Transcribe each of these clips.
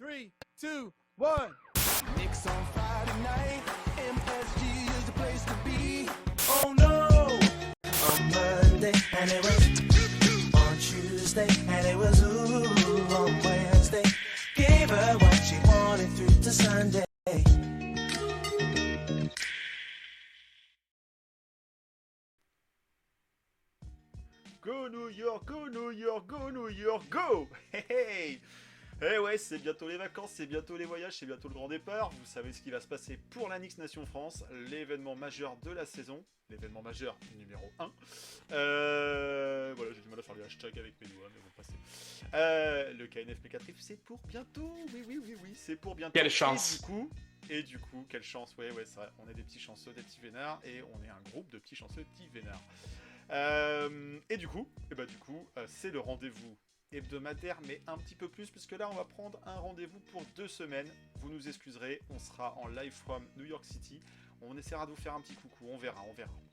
3, 2, 1. Knicks on Friday night, MSG is the place to be. Oh no! On Monday, and it was on Tuesday, and it was ooh on Wednesday. Gave her what she wanted through to Sunday. Go New York, go New York, go New York, go! Hey hey! Eh ouais, c'est bientôt les vacances, c'est bientôt les voyages, c'est bientôt le grand départ. Vous savez ce qui va se passer pour la Knicks Nation France, l'événement majeur de la saison, l'événement majeur numéro 1. Voilà, j'ai du mal à faire les hashtags avec mes doigts, mais bon, passez. Le KNF Mécatrif, c'est pour bientôt. Oui, c'est pour bientôt. Quelle chance! Et du coup, quelle chance, ouais, c'est vrai, on est des petits chanceux, des petits vénards, et on est un groupe de petits chanceux, petits vénards. Et du coup, c'est le rendez-vous hebdomadaire, mais un petit peu plus, puisque là, on va prendre un rendez-vous pour 2 semaines. Vous nous excuserez, on sera en live from New York City. On essaiera de vous faire un petit coucou, on verra,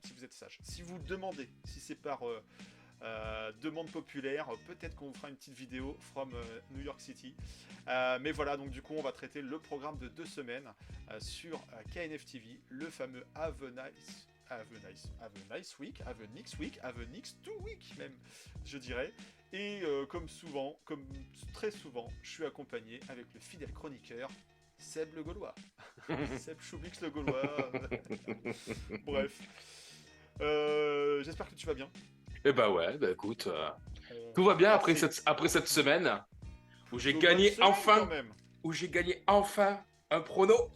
si vous êtes sage. Si vous demandez, si c'est par demande populaire, peut-être qu'on vous fera une petite vidéo from New York City. Mais voilà, donc du coup, on va traiter le programme de 2 semaines sur KNF TV, le fameux Have a nice week, have a Knicks week, have a Knicks 2 week même, je dirais. Et comme très souvent, je suis accompagné avec le fidèle chroniqueur, Seb le Gaulois. Seb Choubix le Gaulois. Bref. J'espère que tu vas bien. Eh bah ouais, bah écoute, tout va bien après cette semaine où j'ai gagné enfin un prono.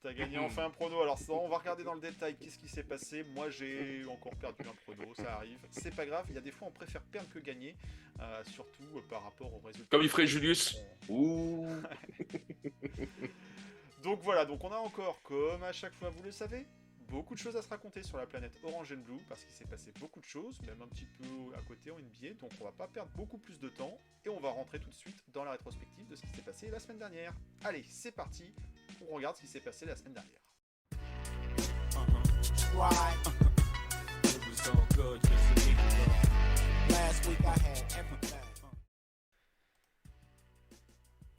T'as gagné enfin un prono. Alors ça, on va regarder dans le détail qu'est-ce qui s'est passé. Moi j'ai encore perdu un prono, ça arrive. C'est pas grave, il y a des fois on préfère perdre que gagner, surtout par rapport aux résultats. Comme il ferait Julius. Ouh. Donc voilà, donc on a encore, comme à chaque fois vous le savez, beaucoup de choses à se raconter sur la planète Orange and Blue, parce qu'il s'est passé beaucoup de choses, même un petit peu à côté en NBA, donc on va pas perdre beaucoup plus de temps, et on va rentrer tout de suite dans la rétrospective de ce qui s'est passé la semaine dernière. Allez, c'est parti, on regarde ce qui s'est passé la semaine dernière.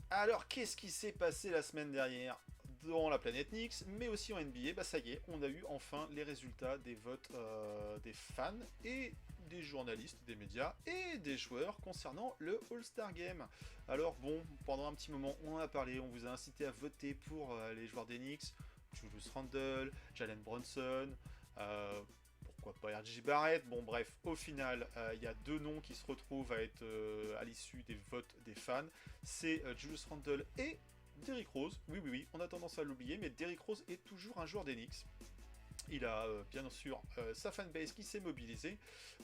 Alors, qu'est-ce qui s'est passé la semaine dernière dans la planète Knicks, mais aussi en NBA? Bah ça y est, on a eu enfin les résultats des votes des fans et des journalistes, des médias et des joueurs concernant le All-Star Game. Alors bon, pendant un petit moment, on en a parlé, on vous a incité à voter pour les joueurs des Knicks, Julius Randle, Jalen Brunson, pourquoi pas R.J. Barrett. Bon bref, au final, il y a 2 noms qui se retrouvent à être à l'issue des votes des fans. C'est Julius Randle et Derrick Rose. Oui, on a tendance à l'oublier, mais Derrick Rose est toujours un joueur des Knicks. Il a bien sûr sa fanbase qui s'est mobilisée.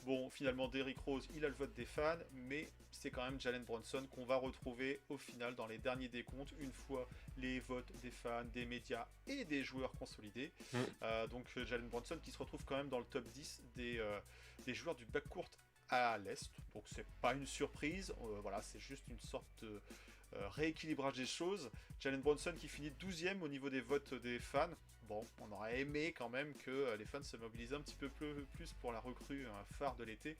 Bon, finalement, Derrick Rose, il a le vote des fans, mais c'est quand même Jalen Brunson qu'on va retrouver au final dans les derniers décomptes, une fois les votes des fans, des médias et des joueurs consolidés. Donc Jalen Brunson qui se retrouve quand même dans le top 10 des joueurs du backcourt à l'Est. Donc c'est pas une surprise, voilà, c'est juste une sorte de rééquilibrage des choses. Jalen Brunson qui finit 12e au niveau des votes des fans. Bon, on aurait aimé quand même que les fans se mobilisent un petit peu plus pour la recrue phare de l'été,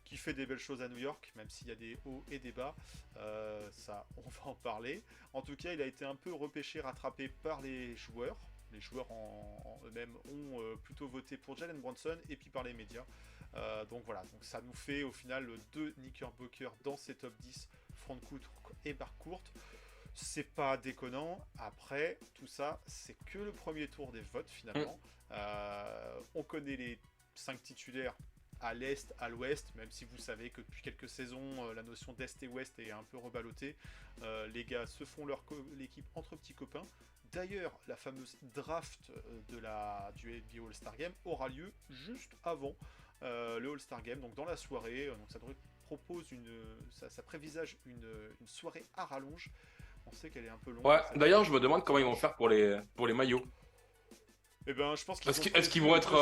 qui fait des belles choses à New York, même s'il y a des hauts et des bas. Ça, on va en parler. En tout cas, il a été un peu repêché, rattrapé par les joueurs. Les joueurs en eux-mêmes ont plutôt voté pour Jalen Brunson, et puis par les médias. Donc voilà, donc ça nous fait au final 2 Knickerbockers dans ces top 10, frontcourt et backcourt. C'est pas déconnant. Après, tout ça, c'est que le premier tour des votes finalement. On connaît les 5 titulaires à l'Est, à l'Ouest, même si vous savez que depuis quelques saisons, la notion d'Est et Ouest est un peu reballottée. Les gars se font l'équipe entre petits copains. D'ailleurs, la fameuse draft du NBA All-Star Game aura lieu juste avant le All-Star Game, donc dans la soirée. Donc ça propose ça prévisage une soirée à rallonge. On sait qu'elle est un peu longue. Ouais, d'ailleurs, je me demande comment ils vont faire pour les maillots. Eh ben, je pense Est-ce qu'ils vont être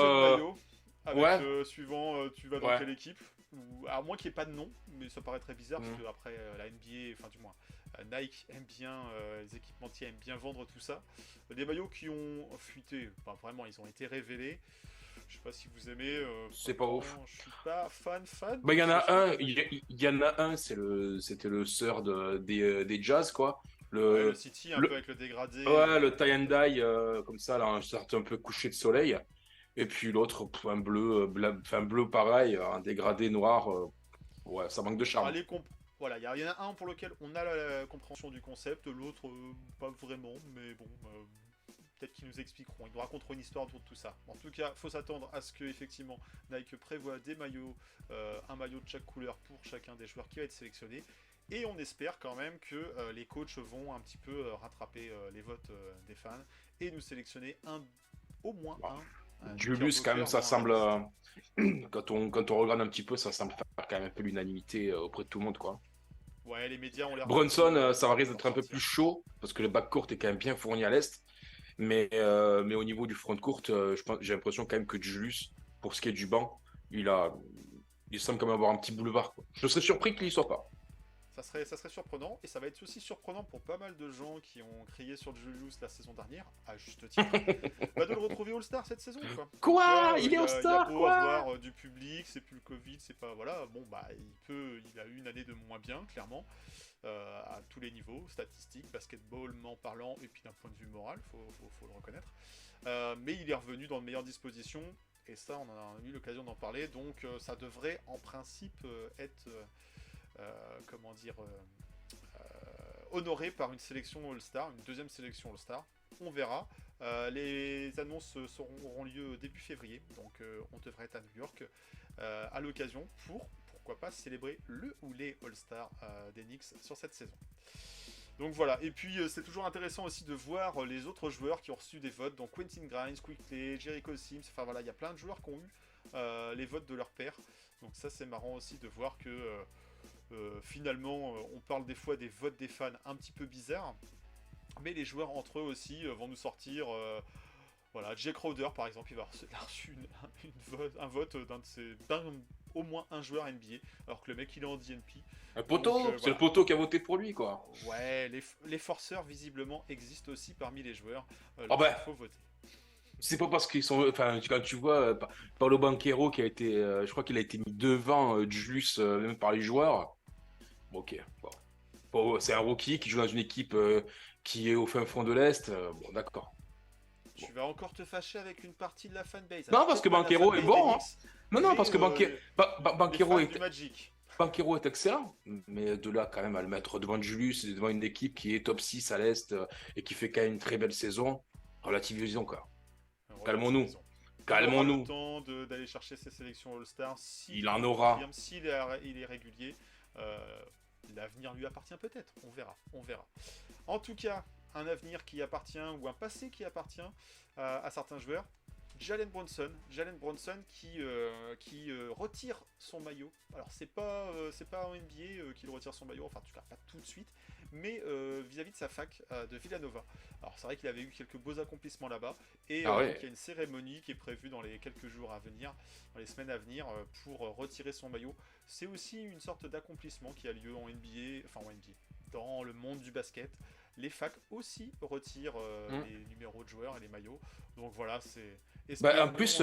avec, suivant tu vas dans quelle équipe, ou à moins qu'il n'y ait pas de nom, mais ça paraît très bizarre parce que après la NBA, enfin du moins Nike aime bien, les équipementiers aiment bien vendre tout ça. Des maillots qui ont fuité, enfin vraiment ils ont été révélés. Je sais pas si vous aimez. C'est pas ouf. Je suis pas fan. Bah il y en a un, c'était le sœur des Jazz quoi. Ouais, le Le, City, un le, peu avec le dégradé. ouais, le tie and dye, comme ça, là, un peu couché de soleil. Et puis l'autre, un bleu, enfin, bleu pareil, un dégradé noir. Ouais, ça manque de Ah, charme. voilà, il y en a un pour lequel on a la compréhension du concept, l'autre pas vraiment, mais bon, peut-être qu'ils nous expliqueront, ils nous raconteront une histoire autour de tout ça. En tout cas, faut s'attendre à ce que effectivement Nike prévoit des maillots, un maillot de chaque couleur pour chacun des joueurs qui va être sélectionné. Et on espère quand même que les coachs vont un petit peu rattraper les votes des fans et nous sélectionner au moins Bon. un Julius, quand même, Knickerbocker ça dans la semble, liste. quand on regarde un petit peu, ça semble faire quand même un peu l'unanimité auprès de tout le monde, quoi. Ouais, les médias ont l'air Brunson, ça va de risque s'en d'être un peu plus sortir. chaud, parce que le backcourt est quand même bien fourni à l'Est. Mais au niveau du front-court, j'ai l'impression quand même que Julius, pour ce qui est du banc, il a, il semble quand même avoir un petit boulevard, quoi. Je serais surpris qu'il y soit pas. Ça serait surprenant, et ça va être aussi surprenant pour pas mal de gens qui ont crié sur Julius la saison dernière, à juste titre, bah de le retrouver All-Star cette saison, quoi. Quoi? Là, Il est il y a All-Star, beau quoi? avoir du public, c'est plus le Covid, c'est pas... Voilà, bon, bah, il a eu une année de moins bien, clairement, à tous les niveaux, statistiques, basketballement parlant, et puis d'un point de vue moral, faut le reconnaître. Mais il est revenu dans de meilleures dispositions, et ça, on en a eu l'occasion d'en parler, donc ça devrait, en principe, être... comment dire, honoré par une sélection All-Star, une deuxième sélection All-Star. On verra. Les annonces auront lieu début février, donc on devrait être à New York à l'occasion pour, pourquoi pas, célébrer le ou les All-Stars des Knicks sur cette saison. Donc voilà, et puis c'est toujours intéressant aussi de voir les autres joueurs qui ont reçu des votes, donc Quentin Grimes, Quickley, Jericho Sims, enfin voilà, il y a plein de joueurs qui ont eu les votes de leur père. Donc ça c'est marrant aussi de voir que finalement, on parle des fois des votes des fans un petit peu bizarres, mais les joueurs entre eux aussi vont nous sortir. Voilà, Jay Crowder par exemple, il a reçu un vote au moins un joueur NBA, alors que le mec il est en DNP. Un Donc poteau, c'est voilà. le poteau qui a voté pour lui, quoi. Ouais, les forceurs visiblement existent aussi parmi les joueurs Ah ben, lorsqu'il faut voter. c'est pas parce qu'ils sont. Enfin, quand tu vois Paolo Banchero qui a été. Je crois qu'il a été mis devant Julius, même par les joueurs. Bon, ok. Bon. Bon, c'est un rookie qui joue dans une équipe qui est au fin fond de l'Est. Bon, d'accord. Bon. Tu vas encore te fâcher avec une partie de la fanbase. Non, Alors parce peut-être que pas la Banchero est fanbase des bon, hein. Knicks, Non, non, parce mais que les fans Banchero du Magic. Banchero est excellent. Mais de là, quand même, à le mettre devant Julius, et devant une équipe qui est top 6 à l'Est et qui fait quand même une très belle saison, relativisons, quoi. Calmons-nous. Relativisons. Il aura le Calmons-nous. temps d'aller chercher ses sélections All-Star Il en aura. confirme, s'il il est régulier. L'avenir lui appartient peut-être. On verra. On verra. En tout cas, un avenir qui appartient ou un passé qui appartient à certains joueurs. Jalen Brunson qui retire son maillot. Alors c'est pas en NBA qu'il retire son maillot, enfin en tout cas pas tout de suite, mais vis-à-vis de sa fac de Villanova. Alors c'est vrai qu'il avait eu quelques beaux accomplissements là-bas, et Ah donc ouais. il y a une cérémonie qui est prévue dans les quelques jours à venir, dans les semaines à venir, pour retirer son maillot. C'est aussi une sorte d'accomplissement qui a lieu en NBA, enfin en NBA, dans le monde du basket. Les facs aussi retirent les numéros de joueurs et les maillots. Donc voilà, c'est... Bah, en Espérons, plus,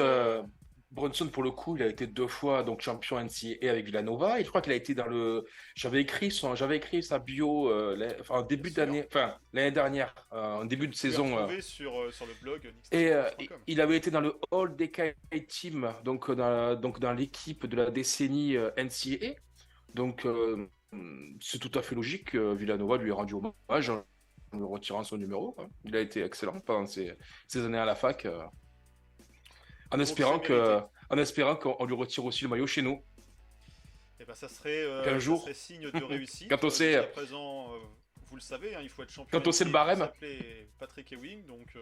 Brunson, pour le coup, il a été 2 fois donc, champion NCAA avec Villanova. Et je crois qu'il a été dans le. J'avais écrit sa bio enfin, en bien début sûr. d'année, enfin, l'année dernière, en début de Vous pouvez saison. retrouver sur le blog Et nixtasports.com. il avait été dans le All-Decade Team, donc dans l'équipe de la décennie NCAA. Donc, c'est tout à fait logique que Villanova lui ait rendu hommage en lui retirant son numéro, quoi. Il a été excellent pendant ces années à la fac. En Donc c'est mérité. espérant qu'on lui retire aussi le maillot chez nous. Et ben Qu'un ça jour, serait signe de réussite. quand on sait, Jusqu'à présent, vous le savez, hein, il faut être champion quand on sait le NBA pour barème, s'appeler Patrick Ewing. Donc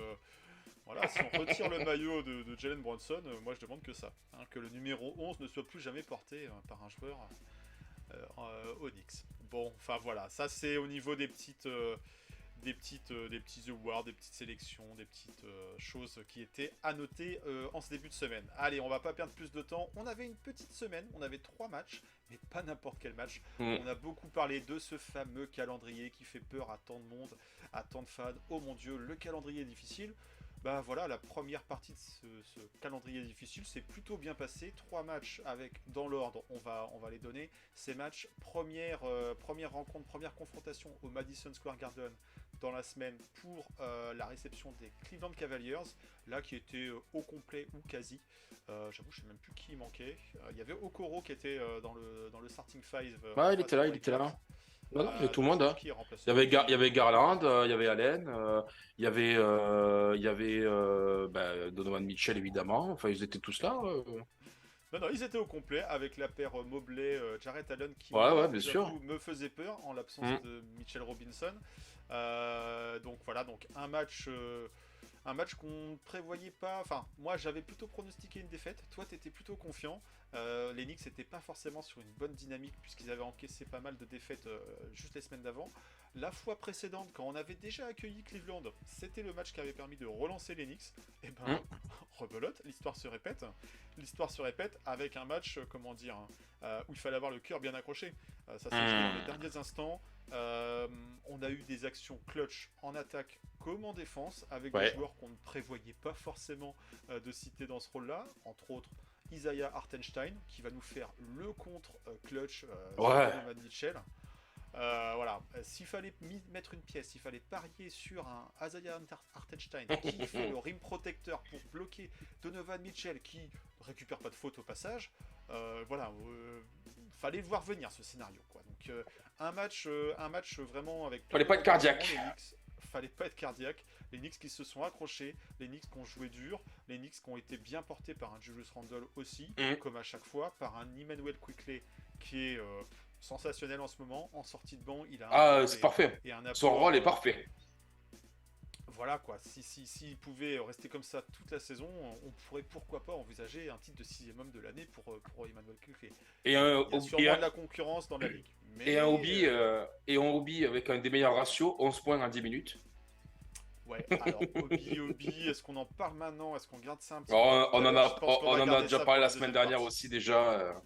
voilà, si on retire le maillot de Jalen Brunson, moi je demande que ça. Hein, que le numéro 11 ne soit plus jamais porté par un joueur Onyx. Bon, enfin voilà, ça c'est au niveau des petits awards, des petites sélections, des petites choses qui étaient à noter en ce début de semaine. Allez, on va pas perdre plus de temps. On avait une petite semaine, on avait 3 matchs, mais pas n'importe quel match. On a beaucoup parlé de ce fameux calendrier qui fait peur à tant de monde, à tant de fans. Oh mon dieu, le calendrier est difficile. Bah voilà, la première partie de ce calendrier difficile s'est plutôt bien passé. 3 matchs avec, dans l'ordre, on va les donner. Ces matchs, première rencontre, première confrontation au Madison Square Garden dans la semaine pour la réception des Cleveland Cavaliers, là qui était au complet ou quasi. J'avoue, je sais même plus qui manquait. Il y avait Okoro qui était dans le starting five. Ouais, il était là, il était là. Non, non, il y a tout le monde. Hein. Qui est remplacé. Il y avait Garland, il y avait Allen, il y avait Donovan Mitchell évidemment. Enfin, ils étaient tous là. Non, ils étaient au complet avec la paire Mobley, Jarrett Allen qui Ouais, bien j'avoue, sûr. me faisait peur en l'absence Mm. de Mitchell Robinson. Donc voilà, donc un match qu'on ne prévoyait pas. Enfin, moi j'avais plutôt pronostiqué une défaite. Toi, tu étais plutôt confiant. Les Knicks n'étaient pas forcément sur une bonne dynamique puisqu'ils avaient encaissé pas mal de défaites juste les semaines d'avant. La fois précédente, quand on avait déjà accueilli Cleveland, c'était le match qui avait permis de relancer les Knicks. Et ben, rebelote, l'histoire se répète. L'histoire se répète avec un match, comment dire, où il fallait avoir le cœur bien accroché. Ça s'est joué dans les derniers instants. On a eu des actions clutch en attaque comme en défense avec des joueurs qu'on ne prévoyait pas forcément de citer dans ce rôle-là, entre autres Isaiah Hartenstein qui va nous faire le contre clutch sur Donovan Mitchell. Voilà, s'il fallait mettre une pièce, s'il fallait parier sur un Isaiah Hartenstein qui fait le rim protecteur pour bloquer Donovan Mitchell qui récupère pas de faute au passage, fallait le voir venir ce scénario quoi. Donc un match vraiment avec. Fallait pas être cardiaque. Fallait pas être cardiaque. Les Knicks qui se sont accrochés, les Knicks qui ont joué dur, les Knicks qui ont été bien portés par un Julius Randle aussi, comme à chaque fois, par un Immanuel Quickley qui est sensationnel en ce moment. En sortie de banc, il a c'est parfait. Et un apport, son rôle est parfait. Voilà quoi, s'il pouvait rester comme ça toute la saison, on pourrait pourquoi pas envisager un titre de 6e homme de l'année pour Immanuel Quickley. Il y a sûrement de la concurrence dans la ligue. Mais, et un hobby avec un des meilleurs ratios, 11 points en 10 minutes. Ouais, alors hobby, est-ce qu'on en parle maintenant? Est-ce qu'on garde ça un petit peu? On en a déjà parlé la semaine dernière aussi déjà.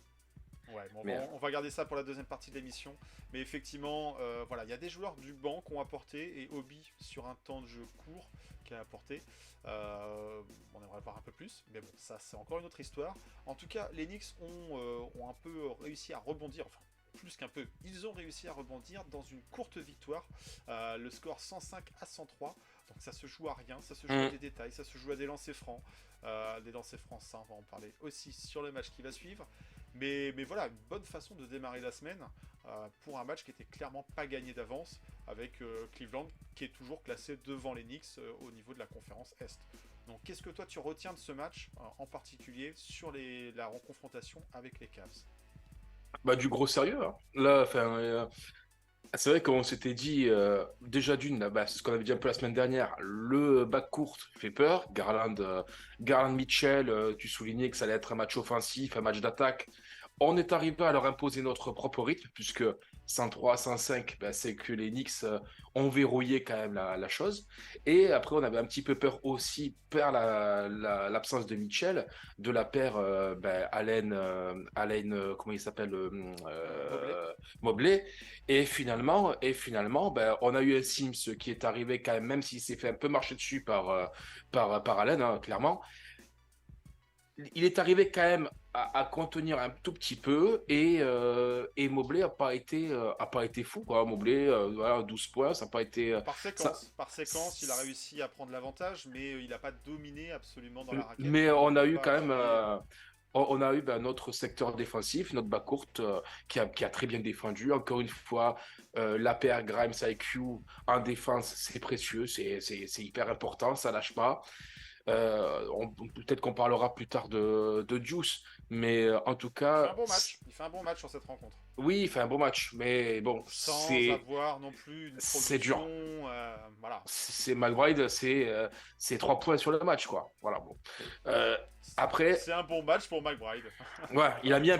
Ouais, bon, on va garder ça pour la deuxième partie de l'émission. Mais effectivement, voilà, il y a des joueurs du banc qui ont apporté et Obi sur un temps de jeu court qui a apporté. On aimerait voir un peu plus, mais bon, ça c'est encore une autre histoire. En tout cas, les Knicks ont un peu réussi à rebondir, enfin plus qu'un peu, ils ont réussi à rebondir dans une courte victoire. Le score 105-103. Donc ça se joue à rien, ça se joue à des détails, ça se joue à des lancers francs. Des lancers francs, ça on va en parler aussi sur le match qui va suivre. Mais voilà, une bonne façon de démarrer la semaine pour un match qui était clairement pas gagné d'avance avec Cleveland qui est toujours classé devant les Knicks au niveau de la conférence Est. Donc qu'est-ce que toi tu retiens de ce match en particulier sur la confrontation avec les Cavs? Du gros sérieux. Hein. Là, c'est vrai qu'on s'était dit déjà d'une, c'est ce qu'on avait dit un peu la semaine dernière, le backcourt fait peur. Garland Mitchell, tu soulignais que ça allait être un match offensif, un match d'attaque. On est arrivé à leur imposer notre propre rythme, puisque 103, 105, c'est que les Knicks ont verrouillé quand même la chose. Et après, on avait un petit peu peur aussi, par l'absence de Mitchell, de la paire Allen, comment il s'appelle Mobley. Et finalement, on a eu un Sims qui est arrivé quand même s'il s'est fait un peu marcher dessus par Allen, hein, clairement. Il est arrivé quand même à contenir un tout petit peu et Mobley a pas été fou quoi. Mobley 12 points, ça n'a pas été par séquence, il a réussi à prendre l'avantage, mais il n'a pas dominé absolument dans la raquette. Mais on a eu quand même on a eu notre secteur défensif, notre backcourt qui a très bien défendu. Encore une fois, la paire Grimes IQ en défense, c'est précieux, c'est hyper important, ça lâche pas. Peut-être qu'on parlera plus tard de Juice, mais en tout cas... Il fait un bon match sur cette rencontre. Oui, il fait un bon match, mais bon, sans avoir non plus une production... C'est dur. Voilà. C'est McBride, c'est 3 points sur le match, quoi. Voilà, bon. Après... C'est un bon match pour McBride. Ouais, il a mis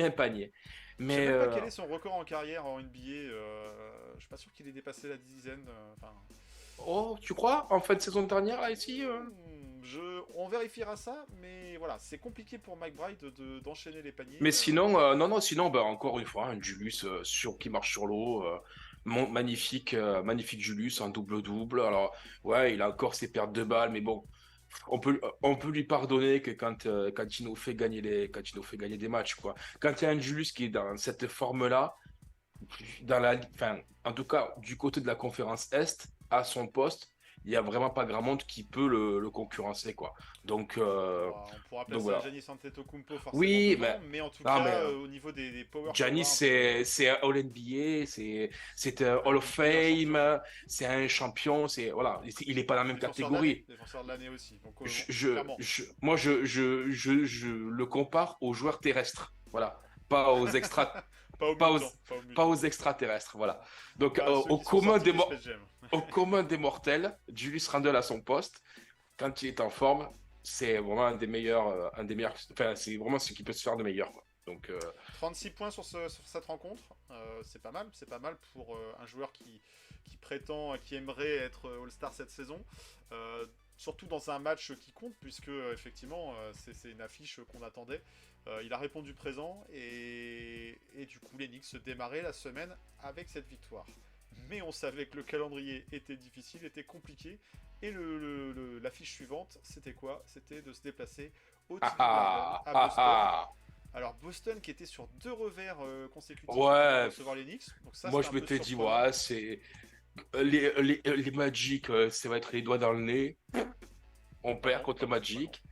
un panier. Mais je sais même pas quel est son record en carrière en NBA. Je suis pas sûr qu'il ait dépassé la dizaine. Oh, tu crois? En fin de saison dernière, là, ici On vérifiera ça, mais voilà, c'est compliqué pour McBride d'enchaîner les paniers. Mais sinon, encore une fois, un Julius qui marche sur l'eau. Magnifique Julius, un double-double. Alors, ouais, il a encore ses pertes de balles, mais bon, on peut lui pardonner que quand il nous fait gagner des matchs, quoi. Quand il y a un Julius qui est dans cette forme-là, enfin, en tout cas, du côté de la conférence Est, à son poste, il n'y a vraiment pas grand monde qui peut le concurrencer, quoi. Donc, On pourra donc placer un voilà. Giannis Antetokounmpo forcément Oui, devant, mais en tout non, cas, mais au niveau des power Giannis, forwards, c'est un All-NBA, c'est un Hall of meilleur champion, Fame, c'est un champion, voilà, il n'est pas dans la même catégorie. défenseur de l'année aussi. Donc, Je, clairement, moi, je le compare aux joueurs terrestres, voilà, pas aux extra, pas au pas aux, mutant, pas au pas mutant. aux extraterrestres, voilà. Donc, Pas ceux qui sont sortis du Space Jam. au commun des mortels, Julius Randle à son poste, quand il est en forme, c'est vraiment un des meilleurs, enfin, c'est vraiment ce qui peut se faire de meilleur, quoi. Donc, 36 points sur cette rencontre, c'est pas mal pour un joueur qui prétend, qui aimerait être All-Star cette saison. Euh, Surtout dans un match qui compte, puisque effectivement c'est une affiche qu'on attendait. Il a répondu présent et du coup les Knicks se démarraient la semaine avec cette victoire. Mais on savait que le calendrier était difficile, était compliqué. Et l'affiche suivante, c'était quoi? C'était de se déplacer au ah, TD Garden ah, à ah, Boston. ah. Alors Boston qui était sur 2 revers consécutifs pour Ouais, recevoir les Knicks, donc ça moi c'était je un peu m'étais dit, surprenant. ouais, c'est les Magic, ça va être les doigts dans le nez. On Bah perd non, contre bah le non, bah non. Magic.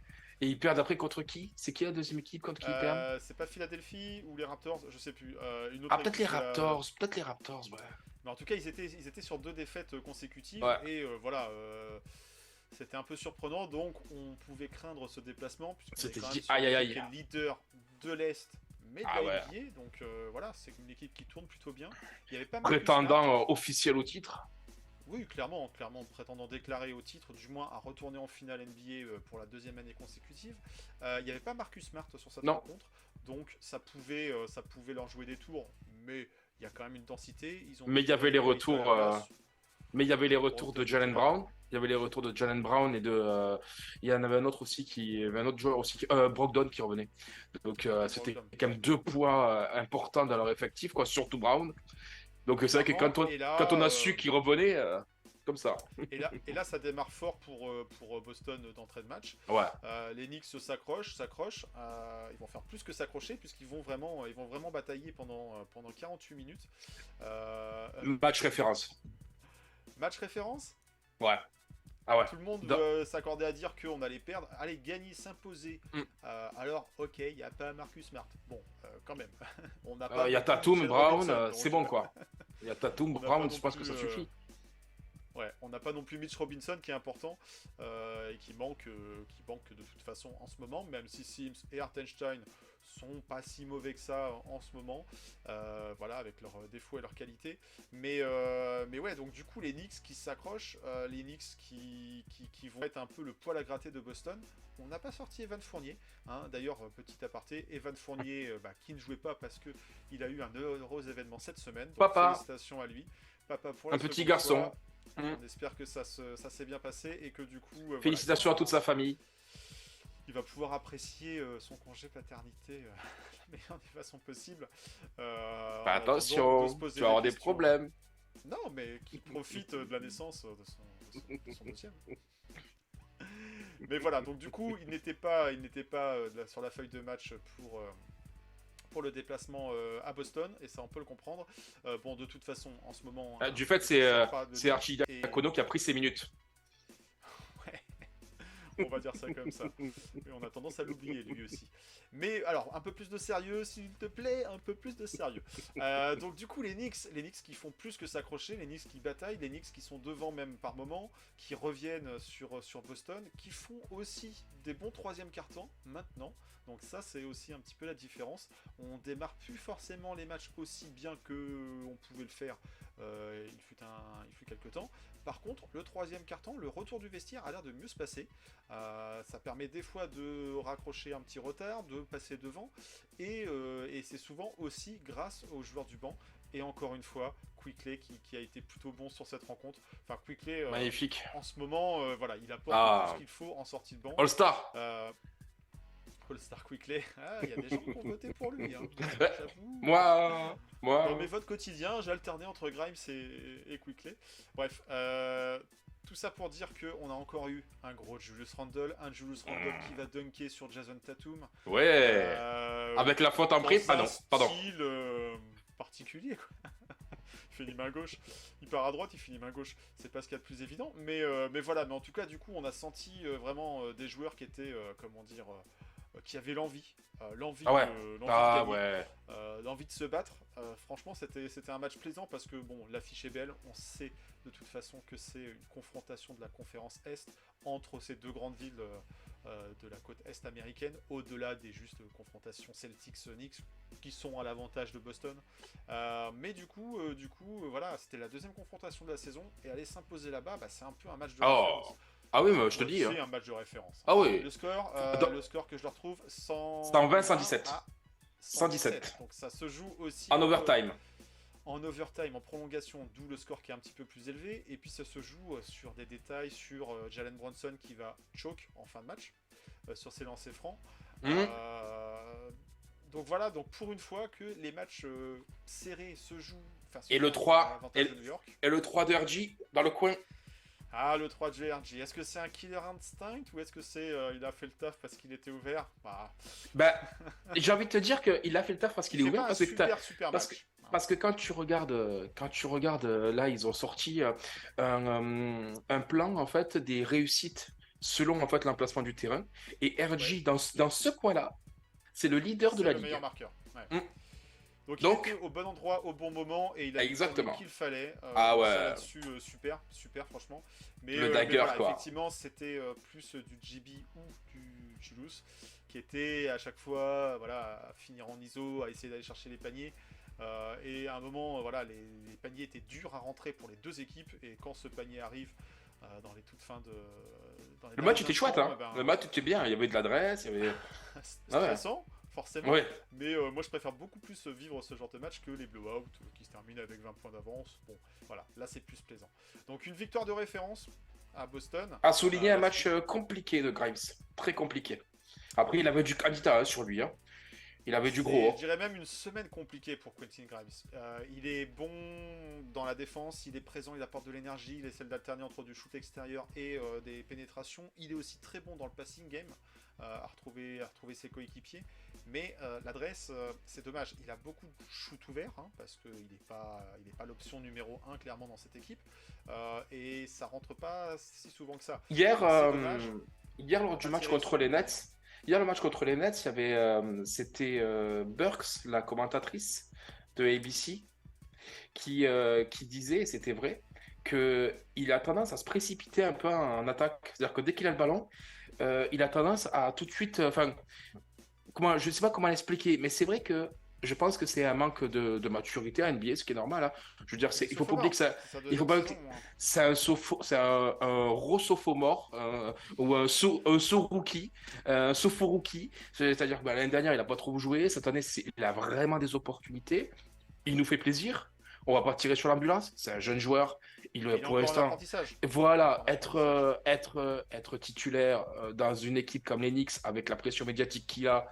Et ils perdent après contre qui? C'est qui la deuxième équipe contre qui ils perdent? C'est pas Philadelphie ou les Raptors, je sais plus. Une Ah, autre peut-être les équipe de la. Raptors. Peut-être les Raptors, ouais. Mais en tout cas, ils étaient sur 2 défaites consécutives Ouais, et voilà, c'était un peu surprenant. Donc, on pouvait craindre ce déplacement puisqu'on est c'était quand même dit, sur une aïe aïe équipe qui aïe. est leader de l'Est, mais de Ah la ouais. NBA. Donc voilà, c'est une équipe qui tourne plutôt bien. Il n'y avait pas Marcus Smart. Prétendant officiel au titre. Oui, clairement, clairement, prétendant déclarer au titre, du moins à retourner en finale NBA pour la 2e année consécutive. Il n'y avait pas Marcus Smart sur cette Non. rencontre, donc ça pouvait leur jouer des tours, mais il y a quand même une densité. Ils ont Mais mis il y avait les Quickley à la retours. place. Mais il y avait les Bon, retours de c'était Jalen pas mal. Brown. Il y avait les retours de Jalen Brown et de. Il y en avait un autre aussi il y avait un autre joueur aussi, Brogdon qui revenait. Donc Oui, c'était Brogdon. quand même deux poids importants dans leur effectif, quoi, surtout Brown. Donc c'est vrai que Clairement, quand on a su qu'il revenait, comme ça. et là, ça démarre fort pour Boston d'entrée de match. Ouais. Les Knicks s'accrochent. Ils vont faire plus que s'accrocher puisqu'ils vont vraiment batailler pendant 48 minutes. Match référence. Match référence. Ouais. Ah ouais. Tout le monde Dans- s'accordait à dire qu'on allait perdre, allez gagner, s'imposer. Mm. Alors, ok, il n'y a pas Marcus Smart. Bon, quand même, on n'a pas Il y a non plus Tatum, Mitchell Brown, Robinson, c'est donc, bon quoi. Il y a Tatum, on n'a pas Brown, non je pense que plus, ça suffit. ouais, on n'a pas non plus Mitch Robinson qui est important et qui manque de toute façon en ce moment, même si Sims et Hartenstein sont pas si mauvais que ça en ce moment, voilà, avec leurs défauts et leurs qualités. Mais ouais, donc du coup les Knicks qui s'accrochent, les Knicks qui vont être un peu le poil à gratter de Boston. On n'a pas sorti Evan Fournier, hein. D'ailleurs, petit aparté, Evan Fournier qui ne jouait pas parce que il a eu un heureux événement cette semaine, donc Papa, félicitations à lui. Papa pour la un petit seconde garçon. fois. Mm. On espère que ça s'est bien passé et que du coup, voilà, Félicitations à toute sa famille. il va pouvoir apprécier son congé paternité de la meilleure des façons possibles. Fais En attendant de se attention, poser tu vas avoir des questions. problèmes. Non, mais qui profite de la naissance de son deuxième. Mais voilà, donc du coup, il n'était pas sur la feuille de match pour le déplacement à Boston, et ça on peut le comprendre. Bon, de toute façon, en ce moment, Du fait, ça sert pas de c'est lui, Archie et Diacono qui a pris ses minutes. on va dire ça comme ça. Et on a tendance à l'oublier lui aussi. Mais alors, un peu plus de sérieux, s'il te plaît, un peu plus de sérieux. Donc du coup, les Knicks qui font plus que s'accrocher, les Knicks qui bataillent, les Knicks qui sont devant même par moment, qui reviennent sur Boston, qui font aussi des bons troisième cartons maintenant. Donc ça, c'est aussi un petit peu la différence. On démarre plus forcément les matchs aussi bien que on pouvait le faire il fut quelques temps. Par contre, le troisième carton, le retour du vestiaire a l'air de mieux se passer. Ça permet des fois de raccrocher un petit retard, de passer devant, et c'est souvent aussi grâce aux joueurs du banc. Et encore une fois, Quickley qui a été plutôt bon sur cette rencontre. Enfin, Quickley, Magnifique. en ce moment, voilà, il apporte tout ce qu'il faut en sortie de banc. All-Star. All-Star Quickley, il y a des gens qui ont voté pour lui. Hein. J'avoue. Moi, Dans mes votes quotidiens, j'ai alterné entre Grimes et Quickley. Bref, tout ça pour dire qu'on a encore eu un gros Julius Randle, qui va dunker sur Jason Tatum. ouais. Avec la faute en Dans prime. Ah un non, pardon. style, particulier, quoi. Il finit main gauche, il part à droite, il finit main gauche. C'est pas ce qu'il y a de plus évident, mais voilà. Mais en tout cas, du coup, on a senti vraiment des joueurs qui étaient, comment dire, qui avaient l'envie Ah ouais. de Ah gagner, ouais. l'envie de se battre. Franchement, c'était un match plaisant parce que bon, l'affiche est belle. On sait de toute façon que c'est une confrontation de la conférence Est entre ces deux grandes villes de la côte Est américaine, au-delà des justes confrontations Celtics-Knicks qui sont à l'avantage de Boston. Mais du coup, voilà, c'était la deuxième confrontation de la saison et aller s'imposer là-bas, bah, c'est un peu un match de Oh. référence. Ah oui, mais je te dis. C'est Hein. un match de référence. Ah oui. Le Dans- score que je le retrouve, 120, 117. à 117. Donc ça se joue aussi En overtime. en overtime, en prolongation, d'où le score qui est un petit peu plus élevé. Et puis ça se joue sur des détails, sur Jalen Brunson qui va choke en fin de match, sur ses lancers francs. Mhm. Donc voilà, donc pour une fois que les matchs serrés se jouent. Et le à 3, l'avantage de New York. Et le 3 de RG dans le coin. Ah, le 3 de GRG. Est-ce que c'est un killer instinct ou est-ce que c'est il a fait le taf parce qu'il était ouvert? Bah, j'ai envie de te dire qu'il a fait le taf parce qu'il est c'est ouvert. pas un Parce que, super parce match. parce que quand tu regardes, là, ils ont sorti un plan en fait des réussites selon en fait l'emplacement du terrain. Et RG Ouais. dans ce coin-là, c'est le leader de C'est la le ligue. meilleur marqueur. Ouais. Mm. Donc, il était au bon endroit au bon moment et il a Exactement. mis qu'il fallait. Ah ouais. Ça là-dessus, super franchement. Mais, Le mais dagger, voilà, quoi. effectivement, c'était plus du GB ou du Chulous qui était à chaque fois voilà, à finir en ISO, à essayer d'aller chercher les paniers. Et à un moment, voilà, les paniers étaient durs à rentrer pour les deux équipes. Et quand ce panier arrive dans les toutes fins de. Dans les Le match derniers était chouette, instants, hein. Le match était bien. Il y avait de l'adresse. Il y avait... stressant, forcément. Ouais. Mais moi, je préfère beaucoup plus vivre ce genre de match que les blowouts qui se terminent avec 20 points d'avance. Bon, voilà, là, c'est plus plaisant. Donc, une victoire de référence à Boston. A souligné un match compliqué de Grimes. Très compliqué. Après, il avait du candidat hein, sur lui. Hein. Il avait du gros. Je dirais même une semaine compliquée pour Quentin Grimes. Il est bon dans la défense, il est présent, il apporte de l'énergie, il essaie d'alterner entre du shoot extérieur et des pénétrations. Il est aussi très bon dans le passing game, à retrouver ses coéquipiers. Mais l'adresse, c'est dommage. Il a beaucoup de shoot ouverts, hein, parce qu'il n'est pas l'option numéro 1 clairement dans cette équipe. Et ça rentre pas si souvent que ça. Hier, C'est dommage. hier lors du match contre les Nets, il y avait, c'était Burks, la commentatrice de ABC, qui disait, et c'était vrai, qu'il a tendance à se précipiter un peu en attaque. C'est-à-dire que dès qu'il a le ballon, il a tendance à tout de suite. Je ne sais pas comment l'expliquer, mais c'est vrai que je pense que c'est un manque de maturité à NBA, ce qui est normal. Hein. Je veux dire, il faut pas oublier que ça. Il faut pas que c'est un rosophomore ou un so-rookie, un sopho-rookie. C'est-à-dire que l'année dernière, il n'a pas trop joué. Cette année, il a vraiment des opportunités. Il nous fait plaisir. On va pas tirer sur l'ambulance. C'est un jeune joueur. Pour l'instant, voilà, être titulaire dans une équipe comme les Knicks avec la pression médiatique qu'il a,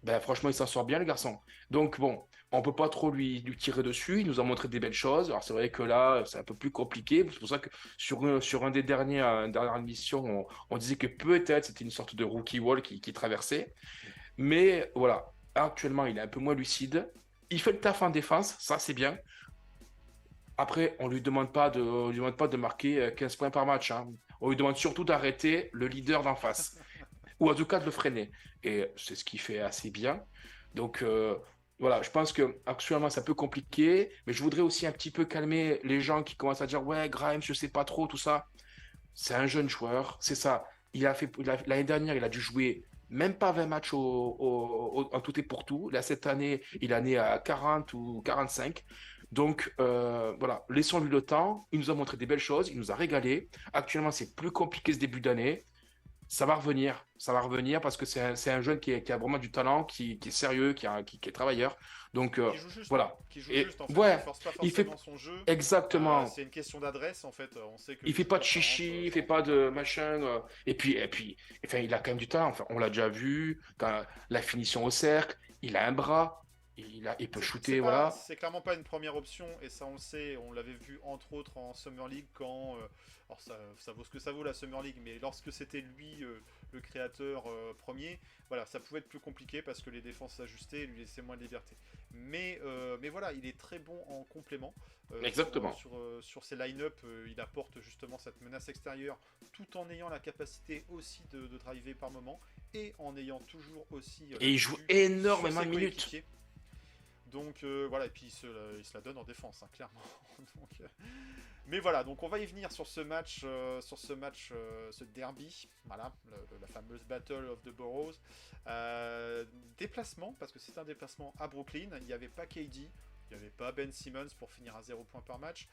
ben, franchement, il s'en sort bien, le garçon. Donc, bon, on peut pas trop lui tirer dessus. Il nous a montré des belles choses. Alors, c'est vrai que là, c'est un peu plus compliqué. C'est pour ça que sur un des dernières émissions, on disait que peut-être c'était une sorte de rookie wall qui traversait. Mais voilà, actuellement, il est un peu moins lucide. Il fait le taf en défense, ça, c'est bien. Après, on lui demande pas de marquer 15 points par match. Hein. On lui demande surtout d'arrêter le leader d'en face. Ou en tout cas de le freiner. Et c'est ce qu'il fait assez bien. Donc voilà, je pense qu'actuellement c'est un peu compliqué, mais je voudrais aussi un petit peu calmer les gens qui commencent à dire ouais, Grimes, je sais pas trop, tout ça. C'est un jeune joueur, c'est ça. L'année dernière, il a dû jouer même pas 20 matchs en tout et pour tout. Là, cette année, il est né à 40 ou 45. Donc voilà, laissons-lui le temps. Il nous a montré des belles choses, il nous a régalé. Actuellement, c'est plus compliqué ce début d'année. Ça va revenir parce que c'est un jeune qui a vraiment du talent, qui est sérieux, qui est travailleur. Donc qui joue juste, voilà. Qui joue juste, en fait. Ouais, il force pas forcément son jeu. Exactement. C'est une question d'adresse en fait. On sait que il fait pas de chichi, il fait pas de machin. Et puis, enfin, il a quand même du talent. Enfin, on l'a déjà vu. Quand la finition au cercle, il a un bras. il peut C'est shooter, pas, voilà. c'est clairement pas une première option, et ça on le sait, on l'avait vu entre autres en Summer League quand. Alors ça vaut ce que ça vaut la Summer League, mais lorsque c'était lui le créateur premier, voilà, ça pouvait être plus compliqué parce que les défenses s'ajustaient et lui laissaient moins de liberté. Mais voilà, il est très bon en complément. Exactement. Sur ses line-up, il apporte justement cette menace extérieure tout en ayant la capacité aussi de driver par moment et en ayant toujours aussi Et il joue vue énormément sur de ses minutes. coéquipiers. Donc voilà, et puis il se la donne en défense, hein, clairement. Donc, mais voilà, donc on va y venir sur ce match, ce derby, voilà, la fameuse Battle of the Boroughs. Déplacement, parce que c'est un déplacement à Brooklyn, il n'y avait pas KD, il n'y avait pas Ben Simmons pour finir à 0 points par match,